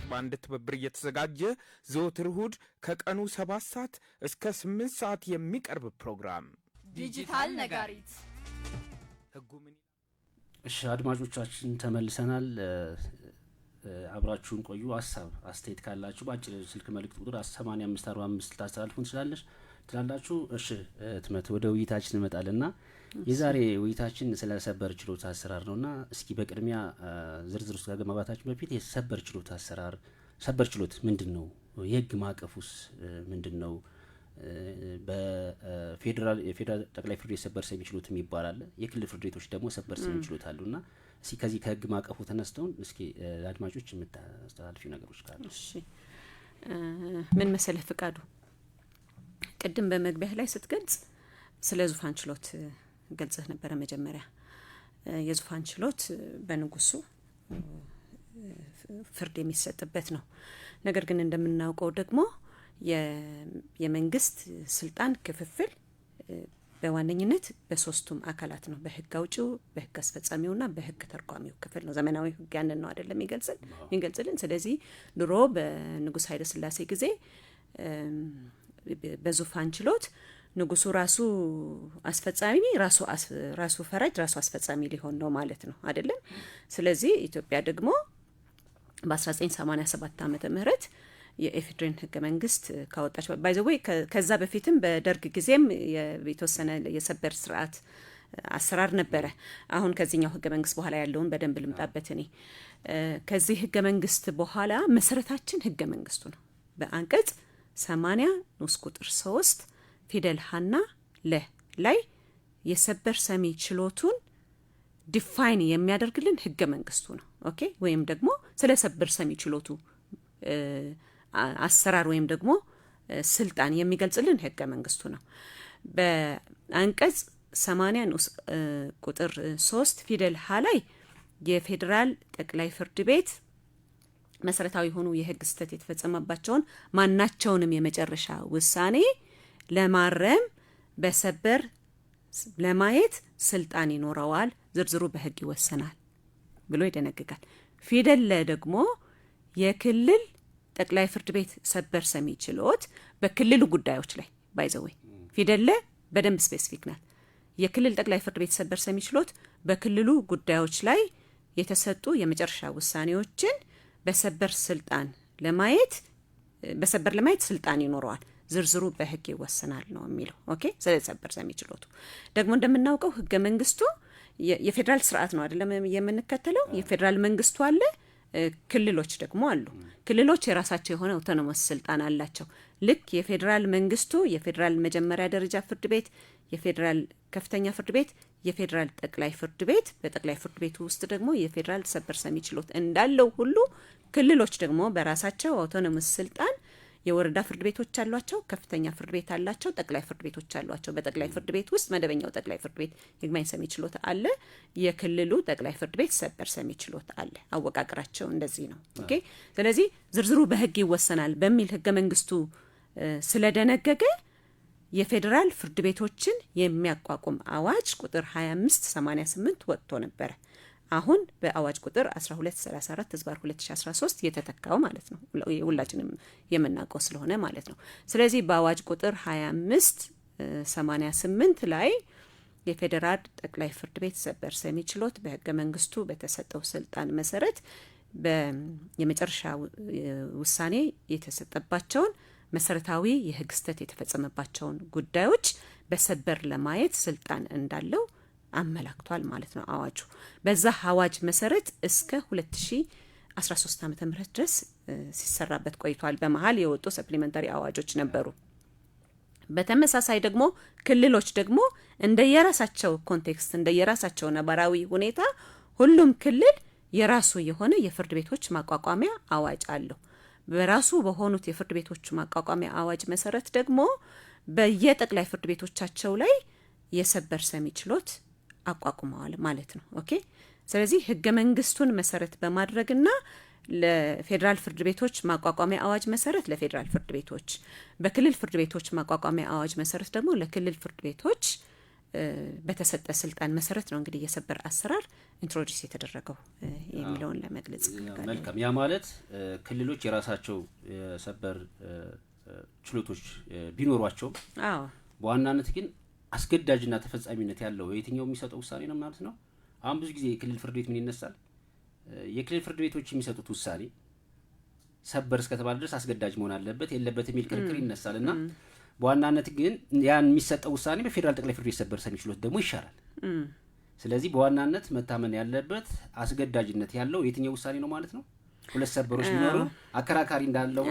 1 ትብብር እየተዘጋጀ ዘወትር እሁድ ከቀኑ 7 ሰዓት እስከ 8 ሰዓት የሚቀርብ ፕሮግራም ዲጂታል ነጋሪት። ህጉ ምን? እሺ አድማጮቻችን ተመልሰናል። አብራችሁን ቆዩ። ሐሳብ አስተያየት ካላችሁ በአጭር ስልክ መልእክት ቁጥር 8545 ታስተላልፉን ትችላላችሁ። እሺ ትመት ወደ ውይይታችን እንመጣለና የዛሬ ውይይታችን ስለ ሰበር ችሎት አሰራር ነውና እስኪ በቅድሚያ ዝርዝር ውስጥ ከመግባታችን በፊት የሰበር ችሎት አሰራር ሰበር ችሎት ምንድነው? የህግ ማዕቀፉስ ምንድነው? በፌደራል ጠቅላይ ፍርድ ቤት ሰበር ሰሚ ችሎት የሚባል አለ። የክልል ፍርድ ቤቶች ደግሞ ሰበር ሰሚ ችሎት አሉና እስኪ ከዚህ ከህግ ማዕቀፉ ተነስተውን እስኪ ለአድማጮች የምታስተላልፊው ነገሮች ካሉ። እሺ ምን መሰለህ ፍቃዱ፣ ቅድም በመግቢያ ላይ ስትገልጽ ስለ ዙፋን ችሎት ገልጸህ ነበረ። መጀመሪያ የዙፋን ችሎት በንጉሱ ፍርድ የሚሰጥበት ነው። ነገር ግን እንደምናውቀው ደግሞ የመንግስት ስልጣን ክፍፍል በዋነኝነት በሶስቱም አካላት ነው። በህግ አውጪው፣ በህግ አስፈጻሚውና በህግ ተርጓሚው ክፍል ነው። ዘመናዊ ህግ ያንን ነው አይደለም የሚገልጽልን። ስለዚህ ድሮ በንጉስ ኃይለ ሥላሴ ጊዜ በዙፋን ችሎት ንጉሱ ራሱ አስፈጻሚ፣ ራሱ ፈራጅ፣ ራሱ አስፈጻሚ ሊሆን ነው ማለት ነው አይደለም። ስለዚህ ኢትዮጵያ ደግሞ በ1987 ዓመተ ምህረት የኢፌዴሪን ህገ መንግስት ካወጣች ባይ ዘ ዌይ ከዛ በፊትም በደርግ ጊዜም የተወሰነ የሰበር ስርዓት አሰራር ነበረ። አሁን ከዚህኛው ህገ መንግስት በኋላ ያለውን በደንብ ልምጣበት። እኔ ከዚህ ህገ መንግስት በኋላ መሰረታችን ህገ መንግስቱ ነው። በአንቀጽ 80 ንዑስ ቁጥር 3 ፊደል ሀና ለ ላይ የሰበር ሰሚ ችሎቱን ዲፋይን የሚያደርግልን ህገ መንግስቱ ነው። ኦኬ። ወይም ደግሞ ስለ ሰበር ሰሚ ችሎቱ አሰራር ወይም ደግሞ ስልጣን የሚገልጽልን ህገ መንግስቱ ነው። በአንቀጽ 80 ንዑስ ቁጥር 3 ፊደል ሀ ላይ የፌዴራል ጠቅላይ ፍርድ ቤት መሰረታዊ ሆኑ የህግ ስህተት የተፈጸመባቸውን ማናቸውንም የመጨረሻ ውሳኔ ለማረም በሰበር ለማየት ስልጣን ይኖረዋል፣ ዝርዝሩ በህግ ይወሰናል ብሎ ይደነግጋል። ፊደል ለ ደግሞ የክልል ጠቅላይ ፍርድ ቤት ሰበር ሰሚ ችሎት በክልሉ ጉዳዮች ላይ ባይዘወይ ፊደል ለ በደንብ ስፔሲፊክ ናት። የክልል ጠቅላይ ፍርድ ቤት ሰበር ሰሚ ችሎት በክልሉ ጉዳዮች ላይ የተሰጡ የመጨረሻ ውሳኔዎችን በሰበር ለማየት ስልጣን ይኖረዋል፣ ዝርዝሩ በህግ ይወሰናል ነው የሚለው። ኦኬ። ስለዚህ ሰበር ሰሚ ችሎቱ ደግሞ እንደምናውቀው ህገ መንግስቱ የፌዴራል ስርዓት ነው አይደለም የምንከተለው። የፌዴራል መንግስቱ አለ፣ ክልሎች ደግሞ አሉ። ክልሎች የራሳቸው የሆነ አውቶኖመስ ስልጣን አላቸው። ልክ የፌዴራል መንግስቱ የፌዴራል መጀመሪያ ደረጃ ፍርድ ቤት፣ የፌዴራል ከፍተኛ ፍርድ ቤት፣ የፌዴራል ጠቅላይ ፍርድ ቤት፣ በጠቅላይ ፍርድ ቤቱ ውስጥ ደግሞ የፌዴራል ሰበር ሰሚ ችሎት እንዳለው ሁሉ ክልሎች ደግሞ በራሳቸው አውቶኖመስ ስልጣን የወረዳ ፍርድ ቤቶች አሏቸው፣ ከፍተኛ ፍርድ ቤት አላቸው፣ ጠቅላይ ፍርድ ቤቶች አሏቸው። በጠቅላይ ፍርድ ቤት ውስጥ መደበኛው ጠቅላይ ፍርድ ቤት ይግባኝ ሰሚ ችሎት አለ፣ የክልሉ ጠቅላይ ፍርድ ቤት ሰበር ሰሚ ችሎት አለ። አወቃቀራቸው እንደዚህ ነው። ኦኬ። ስለዚህ ዝርዝሩ በህግ ይወሰናል በሚል ህገ መንግስቱ ስለደነገገ የፌዴራል ፍርድ ቤቶችን የሚያቋቁም አዋጅ ቁጥር 2588 ወጥቶ ነበረ። አሁን በአዋጅ ቁጥር 1234 ህዝባር 2013 የተተካው ማለት ነው። ሁላችንም የምናውቀው ስለሆነ ማለት ነው። ስለዚህ በአዋጅ ቁጥር 2588 ላይ የፌዴራል ጠቅላይ ፍርድ ቤት ሰበር ሰሚ ችሎት በህገ መንግስቱ በተሰጠው ስልጣን መሰረት የመጨረሻ ውሳኔ የተሰጠባቸውን መሰረታዊ የህግ ስህተት የተፈጸመባቸውን ጉዳዮች በሰበር ለማየት ስልጣን እንዳለው አመላክቷል ማለት ነው አዋጁ። በዛ አዋጅ መሰረት እስከ 2013 ዓ.ም ድረስ ሲሰራበት ቆይቷል። በመሃል የወጡ ሰፕሊመንታሪ አዋጆች ነበሩ። በተመሳሳይ ደግሞ ክልሎች ደግሞ እንደየራሳቸው ኮንቴክስት እንደየራሳቸው ነባራዊ ሁኔታ ሁሉም ክልል የራሱ የሆነ የፍርድ ቤቶች ማቋቋሚያ አዋጅ አለው። በራሱ በሆኑት የፍርድ ቤቶች ማቋቋሚያ አዋጅ መሰረት ደግሞ በየጠቅላይ ፍርድ ቤቶቻቸው ላይ የሰበር ሰሚ ችሎት አቋቁመዋል ማለት ነው። ኦኬ። ስለዚህ ህገ መንግስቱን መሰረት በማድረግና ለፌዴራል ፍርድ ቤቶች ማቋቋሚያ አዋጅ መሰረት ለፌዴራል ፍርድ ቤቶች፣ በክልል ፍርድ ቤቶች ማቋቋሚያ አዋጅ መሰረት ደግሞ ለክልል ፍርድ ቤቶች በተሰጠ ስልጣን መሰረት ነው እንግዲህ የሰበር አሰራር ኢንትሮዲዩስ የተደረገው የሚለውን ለመግለጽ መልካም። ያ ማለት ክልሎች የራሳቸው የሰበር ችሎቶች ቢኖሯቸው በዋናነት ግን አስገዳጅና ተፈጻሚነት ያለው የትኛው የሚሰጠው ውሳኔ ነው ማለት ነው። አሁን ብዙ ጊዜ የክልል ፍርድ ቤት ምን ይነሳል? የክልል ፍርድ ቤቶች የሚሰጡት ውሳኔ ሰበር እስከተባለ ድረስ አስገዳጅ መሆን አለበት የለበት የሚል ክርክር ይነሳልና በዋናነት ግን ያን የሚሰጠው ውሳኔ በፌደራል ጠቅላይ ፍርድ ቤት ሰበር ሰሚ ችሎት ደግሞ ይሻራል። ስለዚህ በዋናነት መታመን ያለበት አስገዳጅነት ያለው የትኛው ውሳኔ ነው ማለት ነው። ሁለት ሰበሮች ቢኖሩ አከራካሪ እንዳለው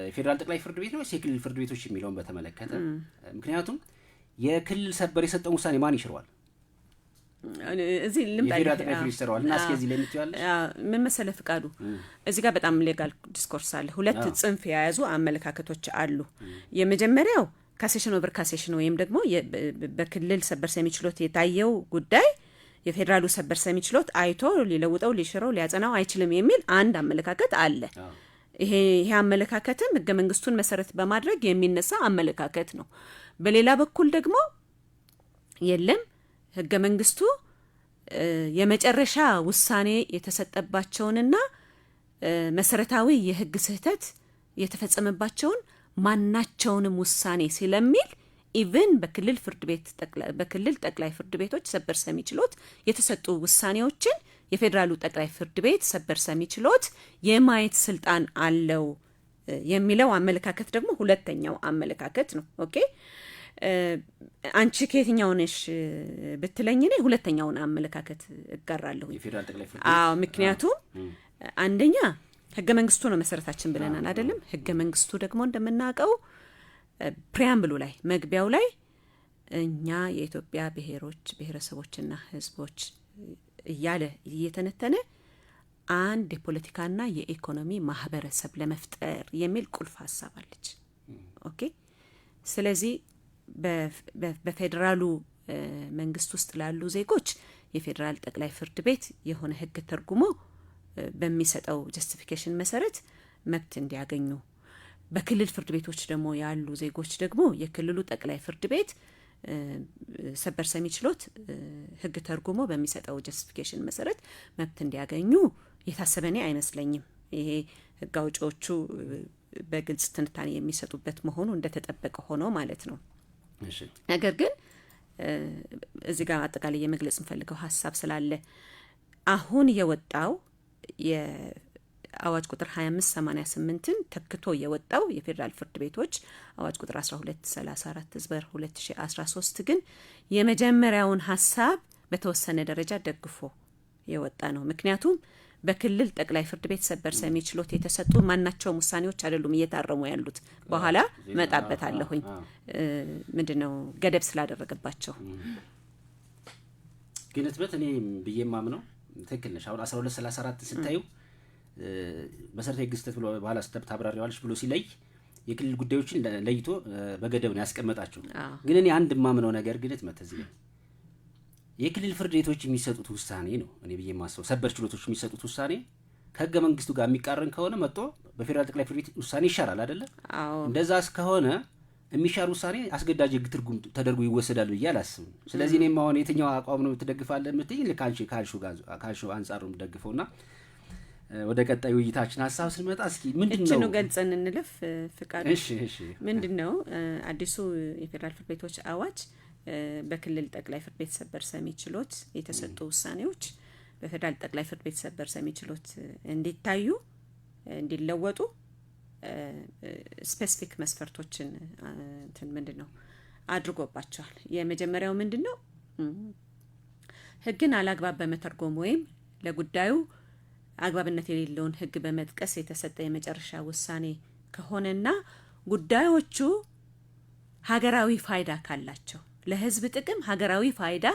የፌደራል ጠቅላይ ፍርድ ቤት ነው የክልል ፍርድ ቤቶች የሚለውን በተመለከተ ምክንያቱም የክልል ሰበር የሰጠው ውሳኔ ማን ይሽረዋል? እዚህ ልምጣ ይፈራል እና እስከዚህ ላይ ምትያለሽ ምን መሰለ ፍቃዱ እዚህ ጋር በጣም ሌጋል ዲስኮርስ አለ። ሁለት ጽንፍ የያዙ አመለካከቶች አሉ። የመጀመሪያው ካሴሽን ኦቨር ካሴሽን ወይም ደግሞ በክልል ሰበር ሰሚ ችሎት የታየው ጉዳይ የፌደራሉ ሰበር ሰሚ ችሎት አይቶ ሊለውጠው ሊሽረው ሊያጸናው አይችልም የሚል አንድ አመለካከት አለ። ይሄ አመለካከትም ህገ መንግስቱን መሰረት በማድረግ የሚነሳ አመለካከት ነው። በሌላ በኩል ደግሞ የለም ህገ መንግስቱ የመጨረሻ ውሳኔ የተሰጠባቸውንና መሰረታዊ የህግ ስህተት የተፈጸመባቸውን ማናቸውንም ውሳኔ ስለሚል ኢቭን በክልል ፍርድ ቤት በክልል ጠቅላይ ፍርድ ቤቶች ሰበር ሰሚ ችሎት የተሰጡ ውሳኔዎችን የፌደራሉ ጠቅላይ ፍርድ ቤት ሰበር ሰሚ ችሎት የማየት ስልጣን አለው የሚለው አመለካከት ደግሞ ሁለተኛው አመለካከት ነው። ኦኬ አንቺ ከየትኛው ነሽ ብትለኝ እኔ ሁለተኛውን አመለካከት እጋራለሁ። የፌደራል ጠቅላይ ፍርድ ቤት ምክንያቱም አንደኛ ህገ መንግስቱ ነው መሰረታችን ብለናል አይደለም። ህገ መንግስቱ ደግሞ እንደምናውቀው ፕሪያምብሉ ላይ መግቢያው ላይ እኛ የኢትዮጵያ ብሔሮች ብሔረሰቦችና ህዝቦች እያለ እየተነተነ አንድ የፖለቲካና የኢኮኖሚ ማህበረሰብ ለመፍጠር የሚል ቁልፍ ሐሳብ አለች። ኦኬ ስለዚህ በፌደራሉ መንግስት ውስጥ ላሉ ዜጎች የፌደራል ጠቅላይ ፍርድ ቤት የሆነ ህግ ተርጉሞ በሚሰጠው ጀስቲፊኬሽን መሰረት መብት እንዲያገኙ፣ በክልል ፍርድ ቤቶች ደግሞ ያሉ ዜጎች ደግሞ የክልሉ ጠቅላይ ፍርድ ቤት ሰበር ሰሚ ችሎት ህግ ተርጉሞ በሚሰጠው ጀስቲፊኬሽን መሰረት መብት እንዲያገኙ የታሰበኔ አይመስለኝም። ይሄ ህግ አውጪዎቹ በግልጽ ትንታኔ የሚሰጡበት መሆኑ እንደተጠበቀ ሆኖ ማለት ነው። ነገር ግን እዚህ ጋር አጠቃላይ የመግለጽ እንፈልገው ሐሳብ ስላለ አሁን የወጣው የአዋጅ ቁጥር 2588ን ተክቶ የወጣው የፌደራል ፍርድ ቤቶች አዋጅ ቁጥር 1234/2013 ግን የመጀመሪያውን ሐሳብ በተወሰነ ደረጃ ደግፎ የወጣ ነው። ምክንያቱም በክልል ጠቅላይ ፍርድ ቤት ሰበር ሰሚ ችሎት የተሰጡ ማናቸውም ውሳኔዎች አይደሉም እየታረሙ ያሉት። በኋላ መጣበታለሁኝ ምንድነው ገደብ ስላደረገባቸው። ግን እትበት እኔ በየማም ነው ትክክል ነሽ። አሁን 1234 ስታዩ መሰረታዊ ግስተት ብሎ በኋላ ስተብት አብራሪዋልሽ ብሎ ሲለይ የክልል ጉዳዮችን ለይቶ በገደብ ነው ያስቀመጣቸው። ግን እኔ አንድ ማምነው ነገር ግን እትመት እዚህ የክልል ፍርድ ቤቶች የሚሰጡት ውሳኔ ነው እኔ በየማሰው ሰበር ችሎቶች የሚሰጡት ውሳኔ ከህገ መንግስቱ ጋር የሚቃረን ከሆነ መጥቶ በፌደራል ጠቅላይ ፍርድ ቤት ውሳኔ ይሻራል አይደለ? እንደዛ እስከሆነ የሚሻር ውሳኔ አስገዳጅ ህግ ትርጉም ተደርጎ ይወሰዳል ብዬ አላስብም። ስለዚህ እኔም አሁን የትኛው አቋም ነው ትደግፋለህ የምትይ ልካንቺ ካልሹ አንጻር ነው የምደግፈውና ወደ ቀጣዩ ውይይታችን ሐሳብ ስንመጣ እስኪ ምንድነው እቺ ነው ገልጸን እንለፍ ፍቃድ። እሺ ምንድነው አዲሱ የፌደራል ፍርድ ቤቶች አዋጅ በክልል ጠቅላይ ፍርድ ቤት ሰበር ሰሚ ችሎት የተሰጡ ውሳኔዎች በፌደራል ጠቅላይ ፍርድ ቤት ሰበር ሰሚ ችሎት እንዲታዩ እንዲለወጡ ስፔሲፊክ መስፈርቶችን ምንድነው አድርጎባቸዋል። የመጀመሪያው ምንድነው ህግን አላግባብ በመተርጎም ወይም ለጉዳዩ አግባብነት የሌለውን ህግ በመጥቀስ የተሰጠ የመጨረሻ ውሳኔ ከሆነና ጉዳዮቹ ሀገራዊ ፋይዳ ካላቸው ለህዝብ ጥቅም ሀገራዊ ፋይዳ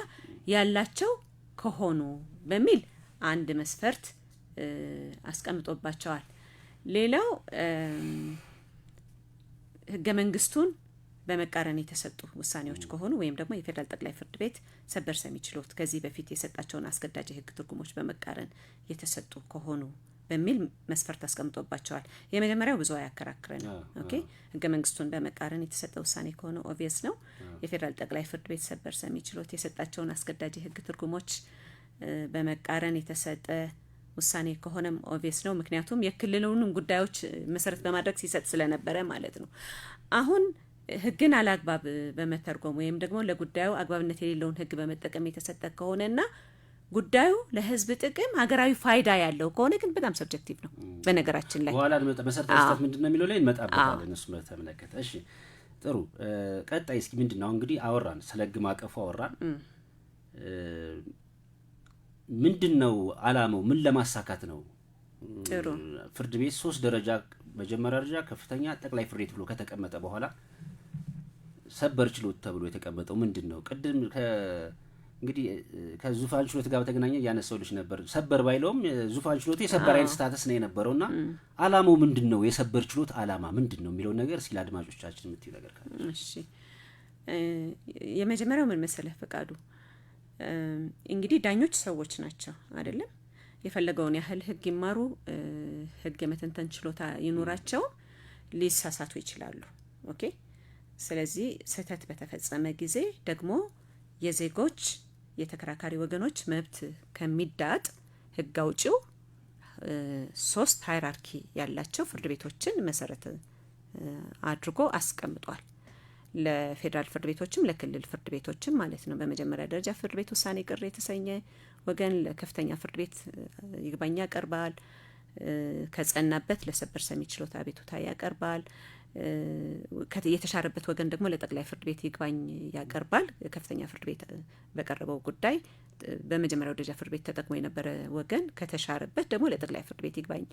ያላቸው ከሆኑ በሚል አንድ መስፈርት አስቀምጦባቸዋል። ሌላው ህገ መንግስቱን በመቃረን የተሰጡ ውሳኔዎች ከሆኑ ወይም ደግሞ የፌደራል ጠቅላይ ፍርድ ቤት ሰበር ሰሚ ችሎት ከዚህ በፊት የሰጣቸውን አስገዳጅ የህግ ትርጉሞች በመቃረን የተሰጡ ከሆኑ በሚል መስፈርት አስቀምጦባቸዋል። የመጀመሪያው ብዙ አያከራክረን። ኦኬ ህገ መንግስቱን በመቃረን የተሰጠ ውሳኔ ከሆነ ኦብቪየስ ነው። የፌዴራል ጠቅላይ ፍርድ ቤት ሰበር ሰሚ ችሎት የሰጣቸውን አስገዳጅ ህግ ትርጉሞች በመቃረን የተሰጠ ውሳኔ ከሆነም ኦብቪየስ ነው። ምክንያቱም የክልሉን ጉዳዮች መሰረት በማድረግ ሲሰጥ ስለነበረ ማለት ነው። አሁን ህግን አላግባብ በመተርጎም ወይም ደግሞ ለጉዳዩ አግባብነት የሌለውን ህግ በመጠቀም የተሰጠ ከሆነና ጉዳዩ ለህዝብ ጥቅም ሀገራዊ ፋይዳ ያለው ከሆነ ግን በጣም ሰብጀክቲቭ ነው። በነገራችን ላይ በኋላ መሰረታዊ ስህተት ምንድነው የሚለው ላይ እንመጣበታለን። እሱ በተመለከተ እሺ ጥሩ። ቀጣይ እስኪ ምንድነው እንግዲህ አወራን፣ ስለ ህግ ማቀፉ አወራን። ምንድነው አላማው? ምን ለማሳካት ነው? ጥሩ። ፍርድ ቤት 3 ደረጃ፣ መጀመሪያ ደረጃ ከፍተኛ፣ ጠቅላይ ፍርድ ቤት ብሎ ከተቀመጠ በኋላ ሰበር ችሎት ተብሎ የተቀመጠው ምንድነው? ቅድም እንግዲህ ከዙፋን ችሎት ጋር በተገናኘ ያነሳውልሽ ነበር። ሰበር ባይለውም ዙፋን ችሎት የሰበር አይነት ስታተስ ነው የነበረውና አላማው ምንድነው? የሰበር ችሎት አላማ ምንድነው የሚለው ነገር እስኪ ለአድማጮቻችን የምትዩ ነገር ካለ። እሺ የመጀመሪያው ምን መሰለህ ፈቃዱ፣ እንግዲህ ዳኞች ሰዎች ናቸው አይደለም? የፈለገውን ያህል ህግ ይማሩ፣ ህግ የመተንተን ችሎታ ይኖራቸው፣ ሊሳሳቱ ይችላሉ። ኦኬ። ስለዚህ ስህተት በተፈጸመ ጊዜ ደግሞ የዜጎች የተከራካሪ ወገኖች መብት ከሚዳጥ ህግ አውጪው 3 ሃይራርኪ ያላቸው ፍርድ ቤቶችን መሰረት አድርጎ አስቀምጧል። ለፌዴራል ፍርድ ቤቶችም ለክልል ፍርድ ቤቶችም ማለት ነው። በመጀመሪያ ደረጃ ፍርድ ቤት ውሳኔ ቅር የተሰኘ ወገን ለከፍተኛ ፍርድ ቤት ይግባኝ ያቀርባል። ከጸናበት ለሰበር ሰሚ ችሎት አቤቱታ ያቀርባል። የተሻረበት ወገን ደግሞ ለጠቅላይ ፍርድ ቤት ይግባኝ ያቀርባል። ከፍተኛ ፍርድ ቤት በቀረበው ጉዳይ በመጀመሪያው ደረጃ ፍርድ ቤት ተጠቅሞ የነበረ ወገን ከተሻረበት ደግሞ ለጠቅላይ ፍርድ ቤት ይግባኝ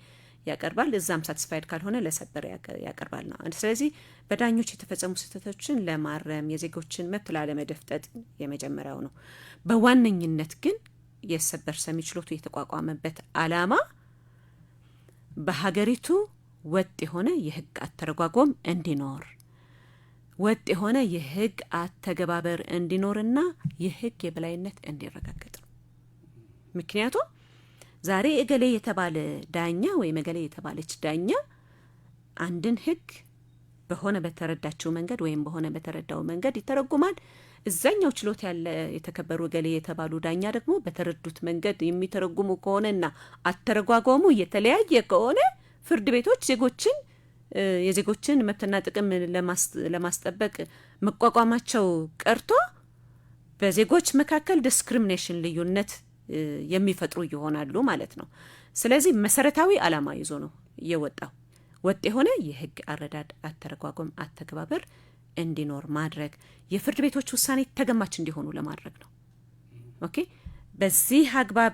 ያቀርባል። እዛም ሳቲስፋይድ ካልሆነ ለሰበር ያቀርባል ነው። ስለዚህ በዳኞች የተፈጸሙ ስህተቶችን ለማረም የዜጎችን መብት ላለመደፍጠጥ የመጀመሪያው ነው። በዋነኝነት ግን የሰበር ሰሚ ችሎቱ የተቋቋመበት አላማ በሀገሪቱ ወጥ የሆነ የህግ አተረጓጎም እንዲኖር፣ ወጥ የሆነ የህግ አተገባበር እንዲኖርና የህግ የበላይነት እንዲረጋገጥ ነው። ምክንያቱም ዛሬ እገሌ የተባለ ዳኛ ወይ እገሌ የተባለች ዳኛ አንድን ህግ በሆነ በተረዳቸው መንገድ ወይም በሆነ በተረዳው መንገድ ይተረጉማል። እዛኛው ችሎት ያለ የተከበሩ እገሌ የተባሉ ዳኛ ደግሞ በተረዱት መንገድ የሚተረጉሙ ከሆነና አተረጓጎሙ የተለያየ ከሆነ ፍርድ ቤቶች የዜጎችን መብትና ጥቅም ለማስጠበቅ መቋቋማቸው ቀርቶ በዜጎች መካከል ዲስክሪሚኔሽን ልዩነት የሚፈጥሩ ይሆናሉ ማለት ነው። ስለዚህ መሰረታዊ አላማ ይዞ ነው የወጣው። ወጥ የሆነ የህግ አረዳድ አተረጓጎም አተገባበር እንዲኖር ማድረግ፣ የፍርድ ቤቶች ውሳኔ ተገማች እንዲሆኑ ለማድረግ ነው። ኦኬ። በዚህ አግባብ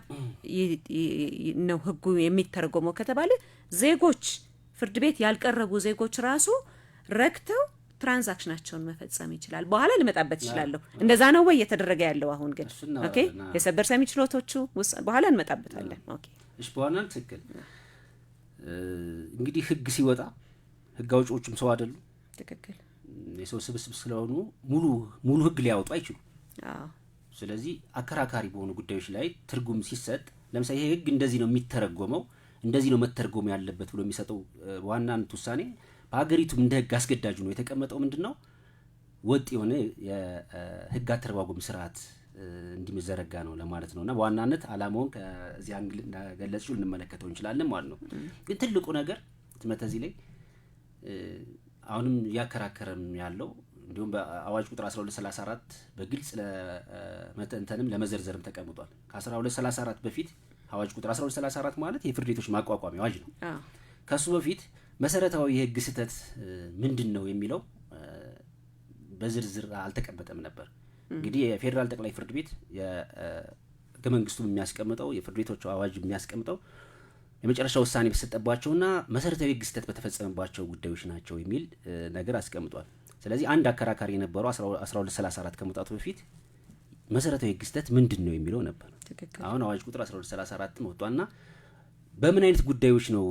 ነው ህጉ የሚተረጎመው ከተባለ ዜጎች ፍርድ ቤት ያልቀረቡ ዜጎች ራሱ ረክተው ትራንዛክሽናቸውን መፈጸም ይችላል። በኋላ ልመጣበት ይችላል። እንደዛ ነው ወይ እየተደረገ ያለው አሁን ግን? ኦኬ። የሰበር ሰሚ ችሎቶቹ በኋላ እንመጣበታለን። ኦኬ። እሺ። በኋላ ትክክል። እንግዲህ ህግ ሲወጣ ህግ አውጪዎችም ሰው አይደሉ። ትክክል። የሰው ስብስብ ስለሆኑ ሙሉ ህግ ሊያወጡ አይችሉም። አዎ። ስለዚህ አከራካሪ በሆኑ ጉዳዮች ላይ ትርጉም ሲሰጥ፣ ለምሳሌ ይሄ ህግ እንደዚህ ነው የሚተረጎመው፣ እንደዚህ ነው መተርጎም ያለበት ብሎ የሚሰጠው ዋናነት ውሳኔ በአገሪቱ እንደ ህግ አስገዳጅ ነው የተቀመጠው። ምንድነው ወጥ የሆነ የህግ አተረጓጎም ስርዓት እንዲመዘረጋ ነው ለማለት ነውና በዋናነት አላማውን ከዚህ አንግል እንደገለጽው ልንመለከተው እንችላለን ማለት ነው። ግን ትልቁ ነገር ትመተዚህ ላይ አሁንም ያከራከረም ያለው እንዲሁም በአዋጅ ቁጥር 1234 በግልጽ ለመተንተንም ለመዘርዘርም ተቀምጧል። ከ1234 በፊት አዋጅ ቁጥር 1234 ማለት የፍርድ ቤቶች ማቋቋሚያ አዋጅ ነው። ከሱ በፊት መሰረታዊ የህግ ስህተት ምንድነው የሚለው በዝርዝር አልተቀመጠም ነበር። እንግዲህ የፌዴራል ጠቅላይ ፍርድ ቤት የህገ መንግስቱ የሚያስቀምጠው የፍርድ ቤቶች አዋጅ የሚያስቀምጠው የመጨረሻ ውሳኔ በተሰጠባቸውና መሰረታዊ የህግ ስህተት በተፈጸመባቸው ጉዳዮች ናቸው የሚል ነገር አስቀምጧል። ስለዚህ አንድ አከራካሪ የነበረው 1234 ከመውጣቱ በፊት መሰረታዊ የህግ ስህተት ምንድነው የሚለው ነበር። አሁን አዋጅ ቁጥር 1234 ወጥቷልና በምን አይነት ጉዳዮች ነው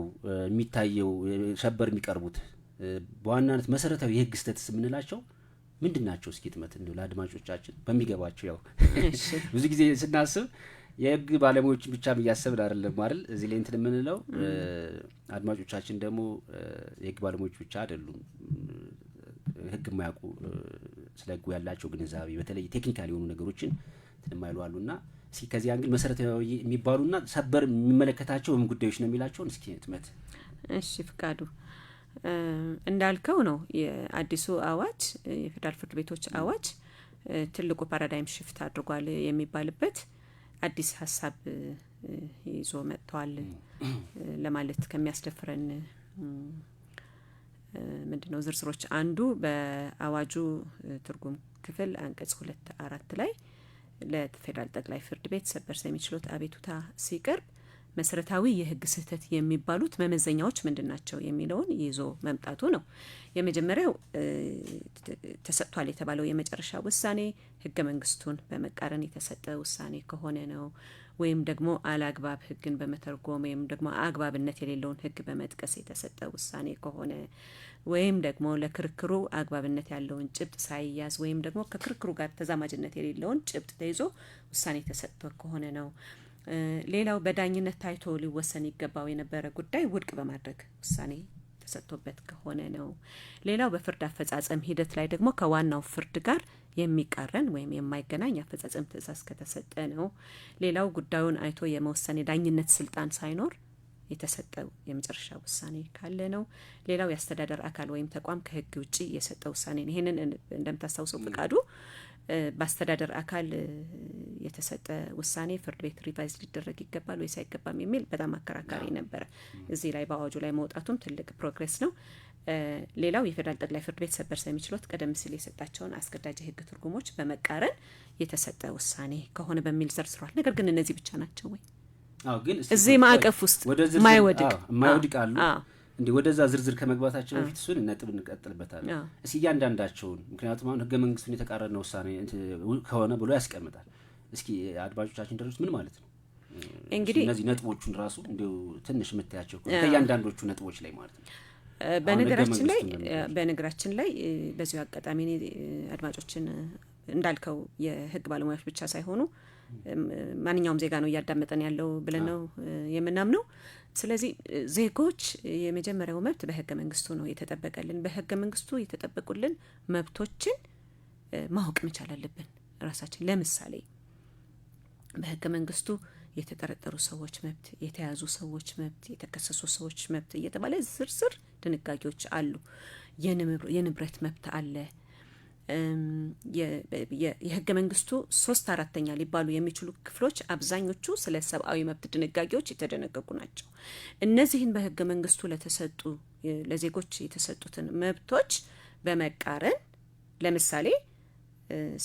የሚታየው ሰበር የሚቀርቡት? በዋናነት መሰረታዊ የህግ ስህተት የምንላቸው ምንድናቸው? እስኪ ትመት እንደው ለአድማጮቻችን በሚገባቸው ያው ብዙ ጊዜ ስናስብ የህግ ባለሙያዎች ብቻ በያሰብን አይደለም ማለት እዚህ ላይ እንትን የምንለው አድማጮቻችን ደግሞ የህግ ባለሙያዎች ብቻ አይደሉም ህግ የማያውቁ ስለ ህጉ ያላቸው ግንዛቤ በተለይ ቴክኒካል የሆኑ ነገሮችን ተማይሉ አሉና እስኪ ከዚህ አንግል መሰረታዊ የሚባሉና ሰበር የሚመለከታቸው ጉዳዮች ነው የሚላቸው እስኪ ትመት እሺ ፍቃዱ እንዳልከው ነው የአዲሱ አዋጅ የፌደራል ፍርድ ቤቶች አዋጅ ትልቁ ፓራዳይም ሽፍት አድርጓል የሚባልበት አዲስ ሐሳብ ይዞ መጥቷል ለማለት ከሚያስደፍረን ምንድነው ዝርዝሮች አንዱ በአዋጁ ትርጉም ክፍል አንቀጽ 2-4 ላይ ለፌደራል ጠቅላይ ፍርድ ቤት ሰበር ሰሚ ችሎት አቤቱታ ሲቀርብ መሰረታዊ የህግ ስህተት የሚባሉት መመዘኛዎች ምንድናቸው የሚለውን ይዞ መምጣቱ ነው። የመጀመሪያው ተሰጥቷል የተባለው የመጨረሻ ውሳኔ ህገ መንግስቱን በመቃረን የተሰጠ ውሳኔ ከሆነ ነው ወይም ደግሞ አላግባብ ህግን በመተርጎም ወይም ደግሞ አግባብነት የሌለውን ህግ በመጥቀስ የተሰጠ ውሳኔ ከሆነ ወይም ደግሞ ለክርክሩ አግባብነት ያለውን ጭብጥ ሳይያዝ ወይም ደግሞ ከክርክሩ ጋር ተዛማጅነት የሌለውን ጭብጥ ተይዞ ውሳኔ ተሰጥቶ ከሆነ ነው። ሌላው በዳኝነት ታይቶ ሊወሰን ይገባው የነበረ ጉዳይ ውድቅ በማድረግ ውሳኔ ተሰጥቶበት ከሆነ ነው። ሌላው በፍርድ አፈጻጸም ሂደት ላይ ደግሞ ከዋናው ፍርድ ጋር የሚቃረን ወይም የማይገናኝ አፈጻጸም ትዕዛዝ ከተሰጠ ነው። ሌላው ጉዳዩን አይቶ የመወሰን የዳኝነት ስልጣን ሳይኖር የተሰጠው የመጨረሻ ውሳኔ ካለ ነው። ሌላው የአስተዳደር አካል ወይም ተቋም ከህግ ውጪ የሰጠው ውሳኔ ነው። ይሄንን እንደምታስታውሰው ፍቃዱ በአስተዳደር አካል የተሰጠ ውሳኔ ፍርድ ቤት ሪቫይዝ ሊደረግ ይገባል ወይስ አይገባም የሚል በጣም አከራካሪ ነበር። እዚህ ላይ በአዋጁ ላይ መውጣቱም ትልቅ ፕሮግሬስ ነው። ሌላው የፌደራል ጠቅላይ ፍርድ ቤት ሰበር ሰሚ ችሎት ቀደም ሲል የሰጣቸውን አስገዳጅ የህግ ትርጉሞች በመቃረን የተሰጠ ውሳኔ ከሆነ በሚል ዘርዝሯል። ነገር ግን እነዚህ ብቻ ናቸው ወይ? አዎ ግን እዚህ ማዕቀፍ ውስጥ ማይወድቅ አሉ እንዴ? ወደዛ ዝርዝር ከመግባታችን በፊት እሱን ነጥብ እንቀጥልበታለን። እስኪ እያንዳንዳቸውን ምክንያቱም አሁን ህገ መንግስቱን የተቃረነ ውሳኔ ከሆነ ብሎ ያስቀምጣል። እስኪ አድማጮቻችን ደረሱ ምን ማለት ነው? እንግዲህ እነዚህ ነጥቦቹን ራሱ እንደው ትንሽ የምታያቸው ከእያንዳንዶቹ ነጥቦች ላይ ማለት ነው። በነገራችን ላይ በዚሁ አጋጣሚ አድማጮችን እንዳልከው የህግ ባለሙያዎች ብቻ ሳይሆኑ ማንኛውም ዜጋ ነው እያዳመጠን ያለው ብለን ነው የምናምነው። ስለዚህ ዜጎች የመጀመሪያው መብት በህገ መንግስቱ ነው የተጠበቀልን። በህገ መንግስቱ የተጠበቁልን መብቶችን ማወቅ መቻል አለብን ራሳችን። ለምሳሌ በህገ መንግስቱ የተጠረጠሩ ሰዎች መብት፣ የተያዙ ሰዎች መብት፣ የተከሰሱ ሰዎች መብት እየተባለ ዝርዝር ድንጋጌዎች አሉ። የንብረት መብት አለ። የህገ መንግስቱ 3/4 ሊባሉ የሚችሉ ክፍሎች አብዛኞቹ ስለ ሰብአዊ መብት ድንጋጌዎች የተደነገጉ ናቸው። እነዚህን በህገ መንግስቱ ለተሰጡ ለዜጎች የተሰጡትን መብቶች በመቃረን ለምሳሌ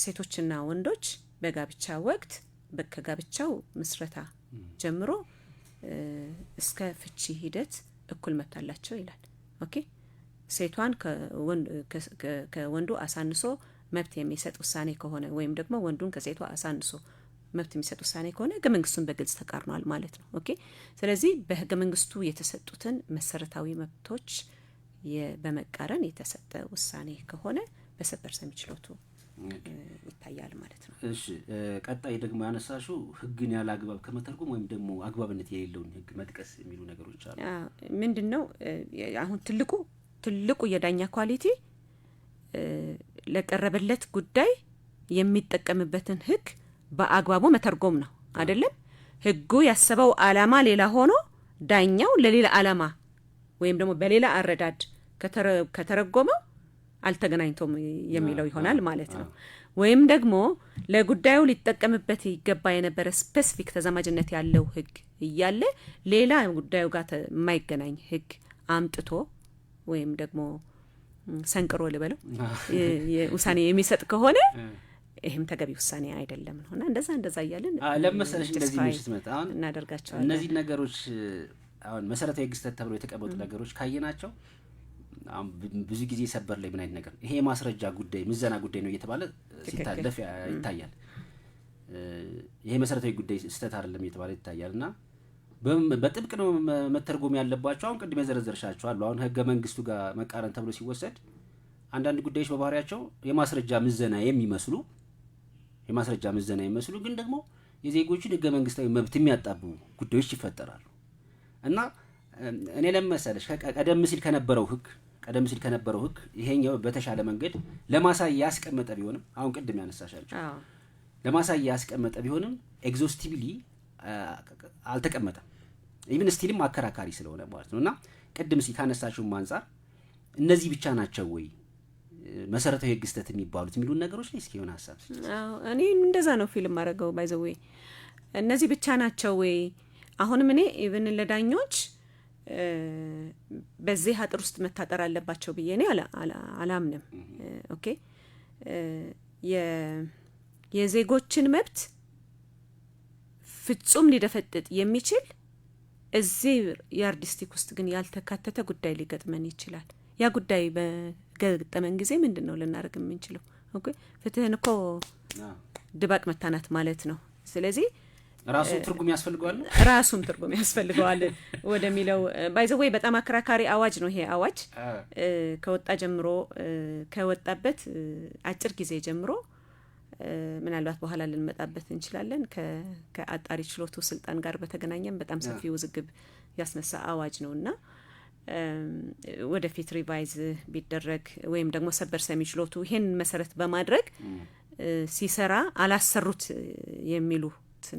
ሴቶችና ወንዶች በጋብቻ ወቅት ከጋብቻው ምስረታ ጀምሮ እስከ ፍቺ ሂደት እኩል መብት አላቸው ይላል። ኦኬ ሴቷን ከወንዱ አሳንሶ መብት የሚሰጥ ውሳኔ ከሆነ ወይም ደግሞ ወንዱን ከሴቷ አሳንሶ መብት የሚሰጥ ውሳኔ ከሆነ ህገ መንግስቱን በግልጽ ተቃርኗል ማለት ነው። ኦኬ ስለዚህ በህገ መንግስቱ የተሰጡትን መሰረታዊ መብቶች በመቃረን የተሰጠ ውሳኔ ከሆነ በሰበር ሰሚ ችሎቱ ይታያል ማለት ነው። እሺ ቀጣይ ደግሞ ያነሳሽው ህግን ያለ አግባብ ከመተርጎም ወይም ደግሞ አግባብነት የሌለውን ህግ መጥቀስ የሚሉ ነገሮች አሉ። ምንድነው አሁን ትልቁ የዳኛ ኳሊቲ ለቀረበለት ጉዳይ የሚጠቀምበትን ህግ በአግባቡ መተርጎም ነው አይደለም? ህጉ ያሰበው አላማ ሌላ ሆኖ ዳኛው ለሌላ አላማ ወይም ደግሞ በሌላ አረዳድ ከተረጎመው አልተገናኝቶም የሚለው ይሆናል ማለት ነው። ወይም ደግሞ ለጉዳዩ ሊጠቀምበት ይገባ የነበረ ስፔሲፊክ ተዛማጅነት ያለው ህግ እያለ ሌላ ጉዳዩ ጋር የማይገናኝ ህግ አምጥቶ ወይም ደግሞ ሰንቅሮ ልበለው ውሳኔ የሚሰጥ ከሆነ ይሄም ተገቢ ውሳኔ አይደለም ነውና እንደዛ እያልን ለምሳሌ እንደዚህ ምሽት አሁን እናደርጋቸዋለን። እነዚህ ነገሮች አሁን መሰረታዊ ግስተት ተብሎ የተቀመጡ ነገሮች ካየናቸው አሁን ብዙ ጊዜ ሰበር ላይ ምን አይነት ነገር ይሄ ማስረጃ ጉዳይ ምዘና ጉዳይ ነው እየተባለ ሲታለፍ ይታያል። ይሄ መሰረታዊ ጉዳይ ስተት አይደለም እየተባለ ይታያልና በጥብቅ ነው መተርጎም ያለባቸው። አሁን ቅድም የዘረዘርሻቸው አሉ። አሁን ህገ መንግስቱ ጋር መቃረን ተብሎ ሲወሰድ አንዳንድ ጉዳዮች በባህሪያቸው የማስረጃ ምዘና የሚመስሉ ግን ደግሞ የዜጎችን ህገ መንግስታዊ መብት የሚያጣቡ ጉዳዮች ይፈጠራሉ እና እኔ ለምሳሌ ቀደም ሲል ከነበረው ህግ ይሄኛው በተሻለ መንገድ ለማሳያ ያስቀመጠ ቢሆንም አሁን ቅድም ያነሳሻቸው ለማሳያ ያስቀመጠ ቢሆንም ኤግዞስቲቭሊ አልተቀመጠም። ኢቭን ስቲልም አከራካሪ ስለሆነ ማለት ነውና ቅድም ሲል ካነሳችሁም አንፃር እነዚህ ብቻ ናቸው ወይ መሰረታዊ ህግ ስህተት የሚባሉት የሚሉን ነገሮች ላይ እስኪ የሆነ ሐሳብ እኔ እንደዛ ነው ፊልም ማድረገው ባይዘው እነዚህ ብቻ ናቸው ወይ አሁንም እኔ ኢቭን ለዳኞች በዚህ አጥር ውስጥ መታጠር አለባቸው ብዬ እኔ አላምንም። ኦኬ የዜጎችን መብት ፍጹም ሊደፈጥጥ የሚችል እዚህ የአርዲስቲክ ውስጥ ግን ያልተካተተ ጉዳይ ሊገጥመን ይችላል። ያ ጉዳይ በገጠመን ጊዜ ምንድነው ልናደርግ የምንችለው? ኦኬ ፍትህን እኮ ድባቅ መታናት ማለት ነው። ስለዚህ ራሱም ትርጉም ያስፈልገዋል ወደሚለው ባይዘው በጣም አከራካሪ አዋጅ ነው ይሄ አዋጅ ከወጣ ጀምሮ ከወጣበት አጭር ጊዜ ጀምሮ ምናልባት በኋላ ልንመጣበት እንችላለን ከአጣሪ ችሎቱ ስልጣን ጋር በተገናኘም በጣም ሰፊ ውዝግብ ያስነሳ አዋጅ ነውና ወደፊት ሪቫይዝ ቢደረግ ወይም ደግሞ ሰበር ሰሚ ችሎቱ ይሄን መሰረት በማድረግ ሲሰራ አላሰሩት የሚሉ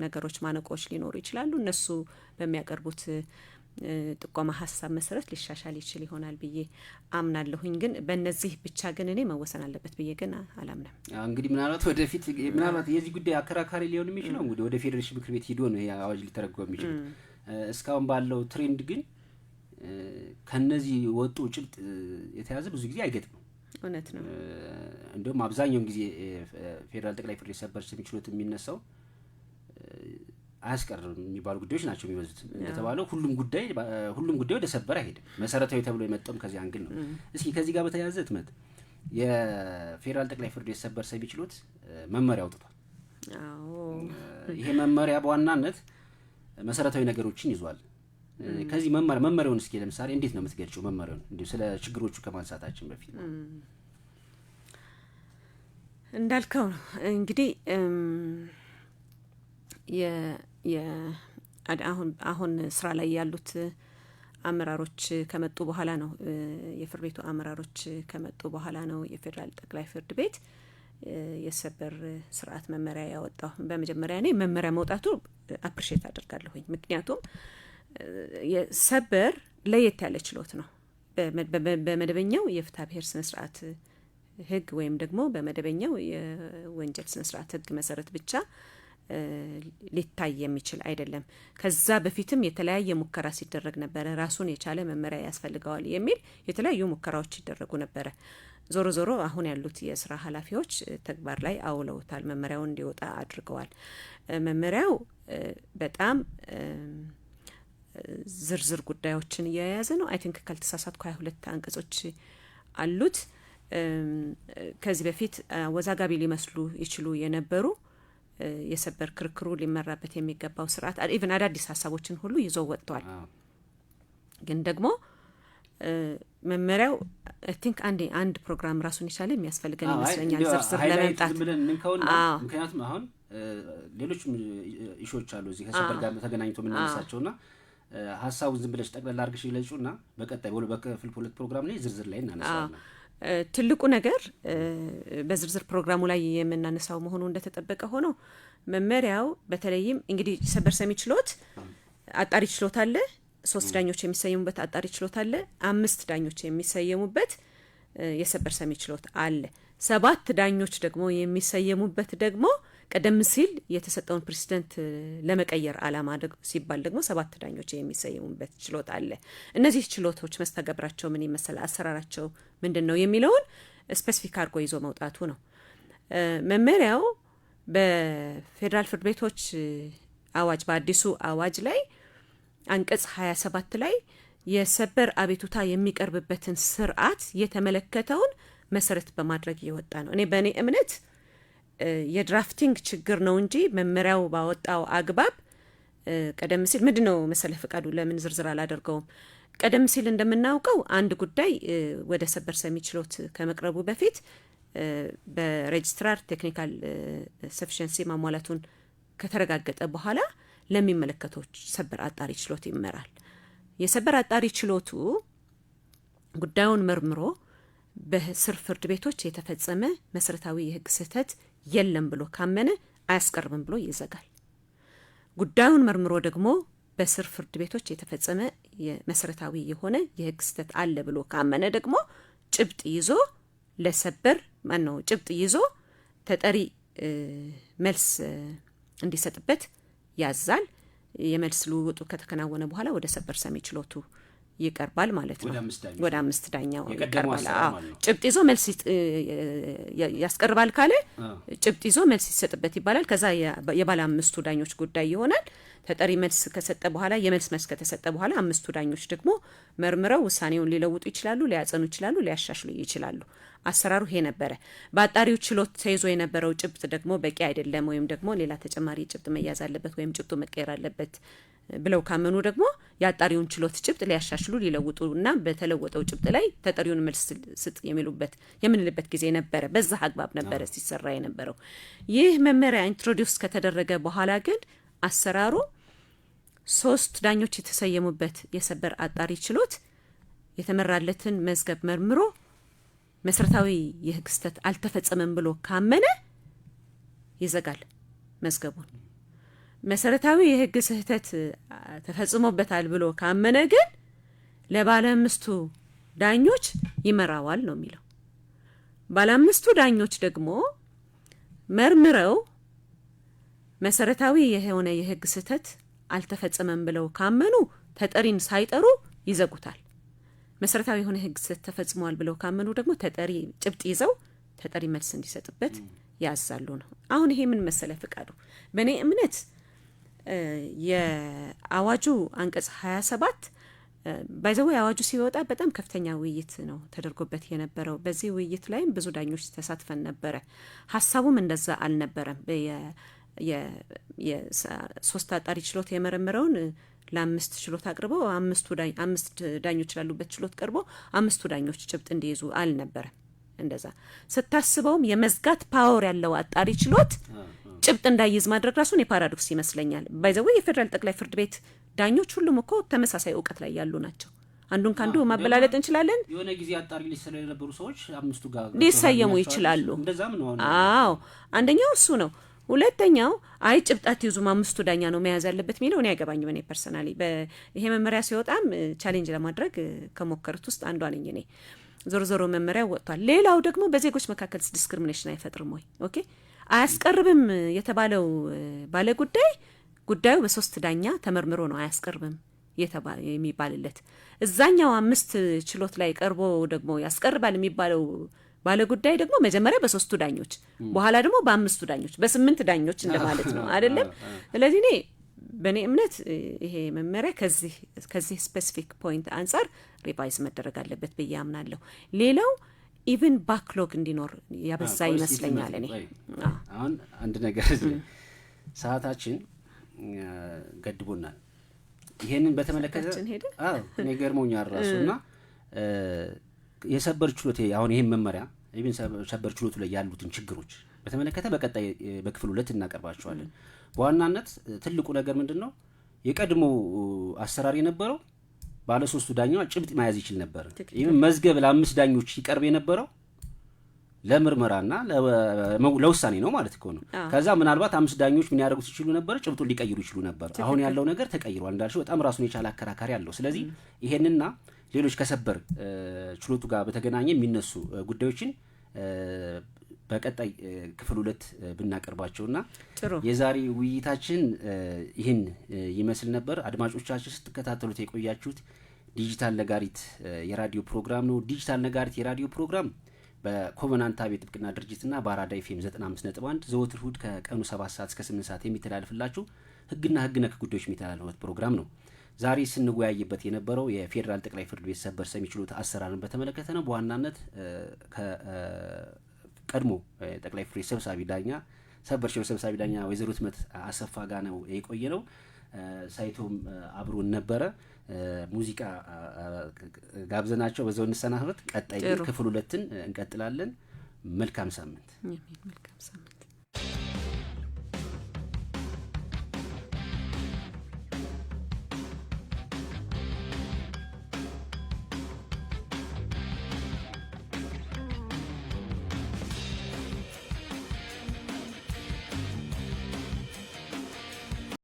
ነገሮች ማነቆች ሊኖሩ ይችላሉ። እነሱ በሚያቀርቡት ጥቆማ ሀሳብ መሰረት ሊሻሻል ይችል ይሆናል ብዬ አምናለሁኝ። ግን በእነዚህ ብቻ ግን እኔ መወሰን አለበት ብዬ ግን አላምንም። እንግዲህ ምናልባት የዚህ ጉዳይ አከራካሪ ሊሆን የሚችለው እንግዲህ ወደ ፌዴሬሽን ምክር ቤት ሄዶ ነው አዋጅ ሊተረጎም የሚችል። እስካሁን ባለው ትሬንድ ግን ከነዚህ ወጡ ጭብጥ የተያዘ ብዙ ጊዜ አይገጥም። እውነት ነው። እንደውም አብዛኛውን ጊዜ ፌዴራል ጠቅላይ ፍርድ ቤት ሰበር ሰሚ ችሎት የሚነሳው አያስቀርም የሚባሉ ጉዳዮች ናቸው የሚበዙት። እንደተባለው ሁሉም ጉዳይ ወደ ሰበር አይሄድም። መሰረታዊ ተብሎ የመጣውም ከዚህ አንግል ነው። እስኪ ከዚህ ጋር በተያያዘ ህትመት የፌዴራል ጠቅላይ ፍርድ ቤት ሰበር ሰሚ ችሎት መመሪያ አውጥቷል። ይሄ መመሪያ በዋናነት መሰረታዊ ነገሮችን ይዟል። ከዚህ መመሪያውን እስኪ ለምሳሌ እንዴት ነው የምትገልጪው? መመሪያውን እንዴ ስለ ችግሮቹ ከማንሳታችን በፊት እንዳልከው እንግዲህ አሁን ስራ ላይ ያሉት አመራሮች ከመጡ በኋላ ነው የፍርድ ቤቱ አመራሮች ከመጡ በኋላ ነው የፌዴራል ጠቅላይ ፍርድ ቤት የሰበር ስርዓት መመሪያ ያወጣው። በመጀመሪያ እኔ መመሪያ መውጣቱ አፕሪሺየት አደርጋለሁኝ። ምክንያቱም የሰበር ለየት ያለ ችሎት ነው። በመደበኛው የፍትሐ ብሔር ስነ ስርዓት ህግ ወይም ደግሞ በመደበኛው የወንጀል ስነ ስርዓት ህግ መሰረት ብቻ ሊታይ የሚችል አይደለም። ከዛ በፊትም የተለያየ ሙከራ ሲደረግ ነበር። ራሱን የቻለ መመሪያ ያስፈልገዋል የሚል የተለያዩ ሙከራዎች ይደረጉ ነበር። ዞሮ አሁን ያሉት የስራ ኃላፊዎች ተግባር ላይ አውለውታል። መመሪያው እንዲወጣ አድርገዋል። መመሪያው በጣም ዝርዝር ጉዳዮችን እየያዘ ነው። አይ ቲንክ ካልተሳሳትኩ 22 አንቀጾች አሉት። ከዚህ በፊት ወዛጋቢ ሊመስሉ ይችሉ የነበሩ የሰበር ክርክሩ ሊመራበት የሚገባው ስርዓት ኢቭን አዳዲስ ሀሳቦችን ሁሉ ይዞ ወጥቷል። ግን ደግሞ መመሪያው አይ ቲንክ አንድ ፕሮግራም ራሱን ይቻለ የሚያስፈልገን ይመስለኛል ዝርዝር ለመምጣት። ምክንያቱም አሁን ሌሎች ኢሹዎች አሉ እዚህ ከሰበር ጋር ተገናኝቶ የምናነሳቸውና ሀሳቡን ዝም ብለሽ ጠቅላላ አድርገሽ ይለጩና በቀጣይ በክፍል 2 ፕሮግራም ላይ ዝርዝር ላይ እናነሳለን። ትልቁ ነገር በዝርዝር ፕሮግራሙ ላይ የምናነሳው መሆኑ እንደተጠበቀ ሆኖ መመሪያው በተለይም እንግዲህ ሰበር ሰሚ ችሎት አጣሪ ችሎት አለ፣ 3 ዳኞች የሚሰየሙበት አጣሪ ችሎት አለ፣ 5 ዳኞች የሚሰየሙበት የሰበር ሰሚ ችሎት አለ። 7 ዳኞች ደግሞ የሚሰየሙበት ደግሞ ቀደም ሲል የተሰጠውን ፕሬሲደንት ለመቀየር አላማ ሲባል ደግሞ 7 ዳኞች የሚሰየሙበት ችሎት አለ። እነዚህ ችሎቶች መስተጋብራቸው ምን ይመስላል፣ አሰራራቸው ምንድነው የሚለውን ስፔሲፊክ አድርጎ ይዞ መውጣቱ ነው። መመሪያው በፌዴራል ፍርድ ቤቶች አዋጅ በአዲሱ አዋጅ ላይ አንቀጽ 27 ላይ የሰበር አቤቱታ የሚቀርብበትን ስርዓት የተመለከተውን መሰረት በማድረግ የወጣ ነው። እኔ በእኔ እምነት የድራፍቲንግ ችግር ነው እንጂ መመሪያው ባወጣው አግባብ ቀደም ሲል ምንድነው መሰለህ ፍቃዱ ለምን ዝርዝር አላደርገውም። ቀደም ሲል እንደምናውቀው አንድ ጉዳይ ወደ ሰበር ሰሚ ችሎት ከመቅረቡ በፊት በሬጅስትራር ቴክኒካል ሰፊሸንሲ ማሟላቱን ከተረጋገጠ በኋላ ለሚመለከተው ሰበር አጣሪ ችሎት ይመራል። የሰበር አጣሪ ችሎቱ ጉዳዩን መርምሮ በስር ፍርድ ቤቶች የተፈጸመ መሰረታዊ የህግ ስህተት የለም ብሎ ካመነ አያስቀርብም ብሎ ይዘጋል። ጉዳዩን መርምሮ ደግሞ በስር ፍርድ ቤቶች የተፈጸመ የመሰረታዊ የሆነ የህግ ስህተት አለ ብሎ ካመነ ደግሞ ጭብጥ ይዞ ለሰበር ጭብጥ ይዞ ተጠሪ መልስ እንዲሰጥበት ያዛል። የመልስ ልውውጡ ከተከናወነ በኋላ ወደ ሰበር ሰሚ ችሎቱ ይቀርባል ማለት ነው። ወደ 5 ዳኛው ይቀርባል። ጭብጥ ይዞ መልስ ያስቀርባል ካለ ጭብጥ ይዞ መልስ ይሰጥበት ይባላል። ከዛ የባለ 5 ዳኞች ጉዳይ ይሆናል። ተጠሪ መልስ ከሰጠ በኋላ መልስ ከተሰጠ በኋላ 5 ዳኞች ደግሞ መርምረው ውሳኔውን ሊለውጡ ይችላሉ፣ ሊያጸኑ ይችላሉ፣ ሊያሻሽሉ ይችላሉ። አሰራሩ ይሄ ነበረ። በአጣሪው ችሎት ተይዞ የነበረው ጭብጥ ደግሞ በቂ አይደለም ወይም ደግሞ ሌላ ተጨማሪ ጭብጥ መያዝ አለበት ወይም ጭብጡ መቀየር አለበት ብለው ካመኑ ደግሞ የአጣሪውን ችሎት ጭብጥ ሊያሻሽሉ ሊለውጡና በተለወጠው ጭብጥ ላይ ተጠሪውን መልስ ስጥ የምንልበት ጊዜ ነበረ። በዛ አግባብ ነበረ ሲሰራ የነበረው። ይህ መመሪያ ኢንትሮዲውስ ከተደረገ በኋላ ግን አሰራሩ 3 ዳኞች የተሰየሙበት የሰበር አጣሪ ችሎት የተመራለትን መዝገብ መርምሮ መሰረታዊ የህግ ስህተት አልተፈጸመም ብሎ ካመነ ይዘጋል መዝገቡን። መሰረታዊ የህግ ስህተት ተፈጽሞበታል ብሎ ካመነ ግን ለባለ 5 ዳኞች ይመራዋል ነው የሚለው። ባለ 5 ዳኞች ደግሞ መርምረው መሰረታዊ የሆነ የህግ ስህተት አልተፈጸመም ብለው ካመኑ ተጠሪን ሳይጠሩ ይዘጉታል። መሰረታዊ የሆነ ህግ ስህተት ተፈጽሟል ብለው ካመኑ ደግሞ ተጠሪ ጭብጥ ይዘው ተጠሪ መልስ እንዲሰጥበት ያዛሉ ነው። አሁን ይሄ ምን መሰለ ፍቃዱ፣ በእኔ እምነት የአዋጁ አንቀጽ 27 ባይዘው አዋጁ ሲወጣ በጣም ከፍተኛ ውይይት ነው ተደርጎበት የነበረው። በዚህ ውይይት ላይም ብዙ ዳኞች ተሳትፈን ነበረ። ሀሳቡም እንደዛ አልነበረም። የ3 አጣሪ ችሎት የመረመረውን ለ5 ችሎት አቅርበው 5 ዳኞች ላሉበት ችሎት ቀርቦ 5 ዳኞች ጭብጥ እንዲይዙ አልነበረም። እንደዛ ስታስበውም የመዝጋት ፓወር ያለው አጣሪ ችሎት ጭብጥ እንዳይዝ ማድረግ ራሱን የፓራዶክስ ይመስለኛል። ባይዘው የፌደራል ጠቅላይ ፍርድ ቤት ዳኞች ሁሉም እኮ ተመሳሳይ እውቀት ላይ ያሉ ናቸው። አንዱን ካንዱ ማበላለጥ እንችላለን። የሆነ ጊዜ አጣሪ ሊሰራ የነበሩ ሰዎች 5ቱ ጋር ሊሰየሙ ይችላሉ። እንደዛም ነው። አዎ አንደኛው እሱ ነው። ሁለተኛው አይ ጭብጣት ይዙ 5ቱ ዳኛ ነው መያዝ ያለበት የሚለው እኔ አይገባኝም። እኔ ፐርሰናሊ በይሄ መመሪያ ሲወጣም ቻሌንጅ ለማድረግ ከሞከሩት ውስጥ አንዷ ነኝ እኔ። ዞሮ መመሪያ ወጥቷል። ሌላው ደግሞ በዜጎች መካከል ዲስክሪሚኔሽን አይፈጥርም ወይ? ኦኬ አያስቀርብም የተባለው ባለ ጉዳዩ በ3 ዳኛ ተመርምሮ ነው አያስቀርብም የሚባልለት። እዛኛው 5 ችሎት ላይ ቀርቦ ደግሞ ያስቀርባል የሚባለው ባለ ጉዳይ ደግሞ መጀመሪያ በ3 ዳኞች በኋላ ደግሞ በ5 ዳኞች በ8 ዳኞች እንደማለት ነው አይደለም? ስለዚህ እኔ በእኔ እምነት ይሄ መመሪያ ከዚህ ስፔሲፊክ ፖይንት አንጻር ሪቫይዝ መደረግ አለበት ብዬ አምናለሁ። ሌላው ኢቭን ባክሎግ እንዲኖር ያበዛ ይመስለኛል። እኔ አሁን አንድ ነገር ሰዓታችን ገድቦናል። ይሄንን በተመለከተ እኔ ገርሞኛል ራሱና የሰበር ችሎት አሁን ይሄን መመሪያ ኢቭን ሰበር ችሎቱ ላይ ያሉትን ችግሮች በተመለከተ በቀጣይ በክፍል 2 እናቀርባቸዋለን። በዋናነት ትልቁ ነገር ምንድነው የቀድሞ አሰራር የነበረው ባለ 3 ዳኛው ጭብጥ መያዝ ይችል ነበር። ኢቭን መዝገብ ለ5 ዳኞች ይቀርብ የነበረው ለምርመራና ለውሳኔ ነው ማለት ነው። ከዛ ምናልባት 5 ዳኞች ምን ያደርጉት ይችላሉ ነበር? ጭብጡን ሊቀይሩ ይችላሉ ነበር። አሁን ያለው ነገር ተቀይሯል እንዳልሽው በጣም ራሱን የቻለ አከራካሪ አለው። ስለዚህ ይሄንና ሌሎች ከሰበር ችሎቱ ጋር በተገናኘ የሚነሱ ጉዳዮችን በቀጣይ ክፍል 2 ብናቀርባቸውና የዛሬ ውይይታችን ይህን ይመስል ነበር። አድማጮቻችን ስትከታተሉት የቆያችሁት ዲጂታል ነጋሪት የራዲዮ ፕሮግራም ነው። ዲጂታል ነጋሪት የራዲዮ ፕሮግራም በኮቨናንት አቤት ጥብቅና ድርጅትና በአራዳ ኤፍኤም 95.1 ዘወትር እሁድ ከቀኑ 7 ሰዓት እስከ 8 ሰዓት የሚተላለፍላችሁ ህግና ህግ ነክ ጉዳዮች የሚተላለፉበት ፕሮግራም ነው። ዛሬ ስንወያይበት የነበረው የፌደራል ጠቅላይ ፍርድ ቤት ሰበር ሰሚ ችሎት አሰራርን በተመለከተ ነው። በዋናነት ቀድሞ ጠቅላይ ፍርድ ቤት ሰብሳቢ ዳኛ ሰበር ችሎት ሰብሳቢ ዳኛ ወይዘሮ ትመት አሰፋ ጋር ነው የቆየነው። ሳይቶም አብሮን ነበረ። ሙዚቃ ጋብዘናቸው በዛው እንሰናበት። ቀጣይ ክፍል 2 እንቀጥላለን። መልካም ሳምንት።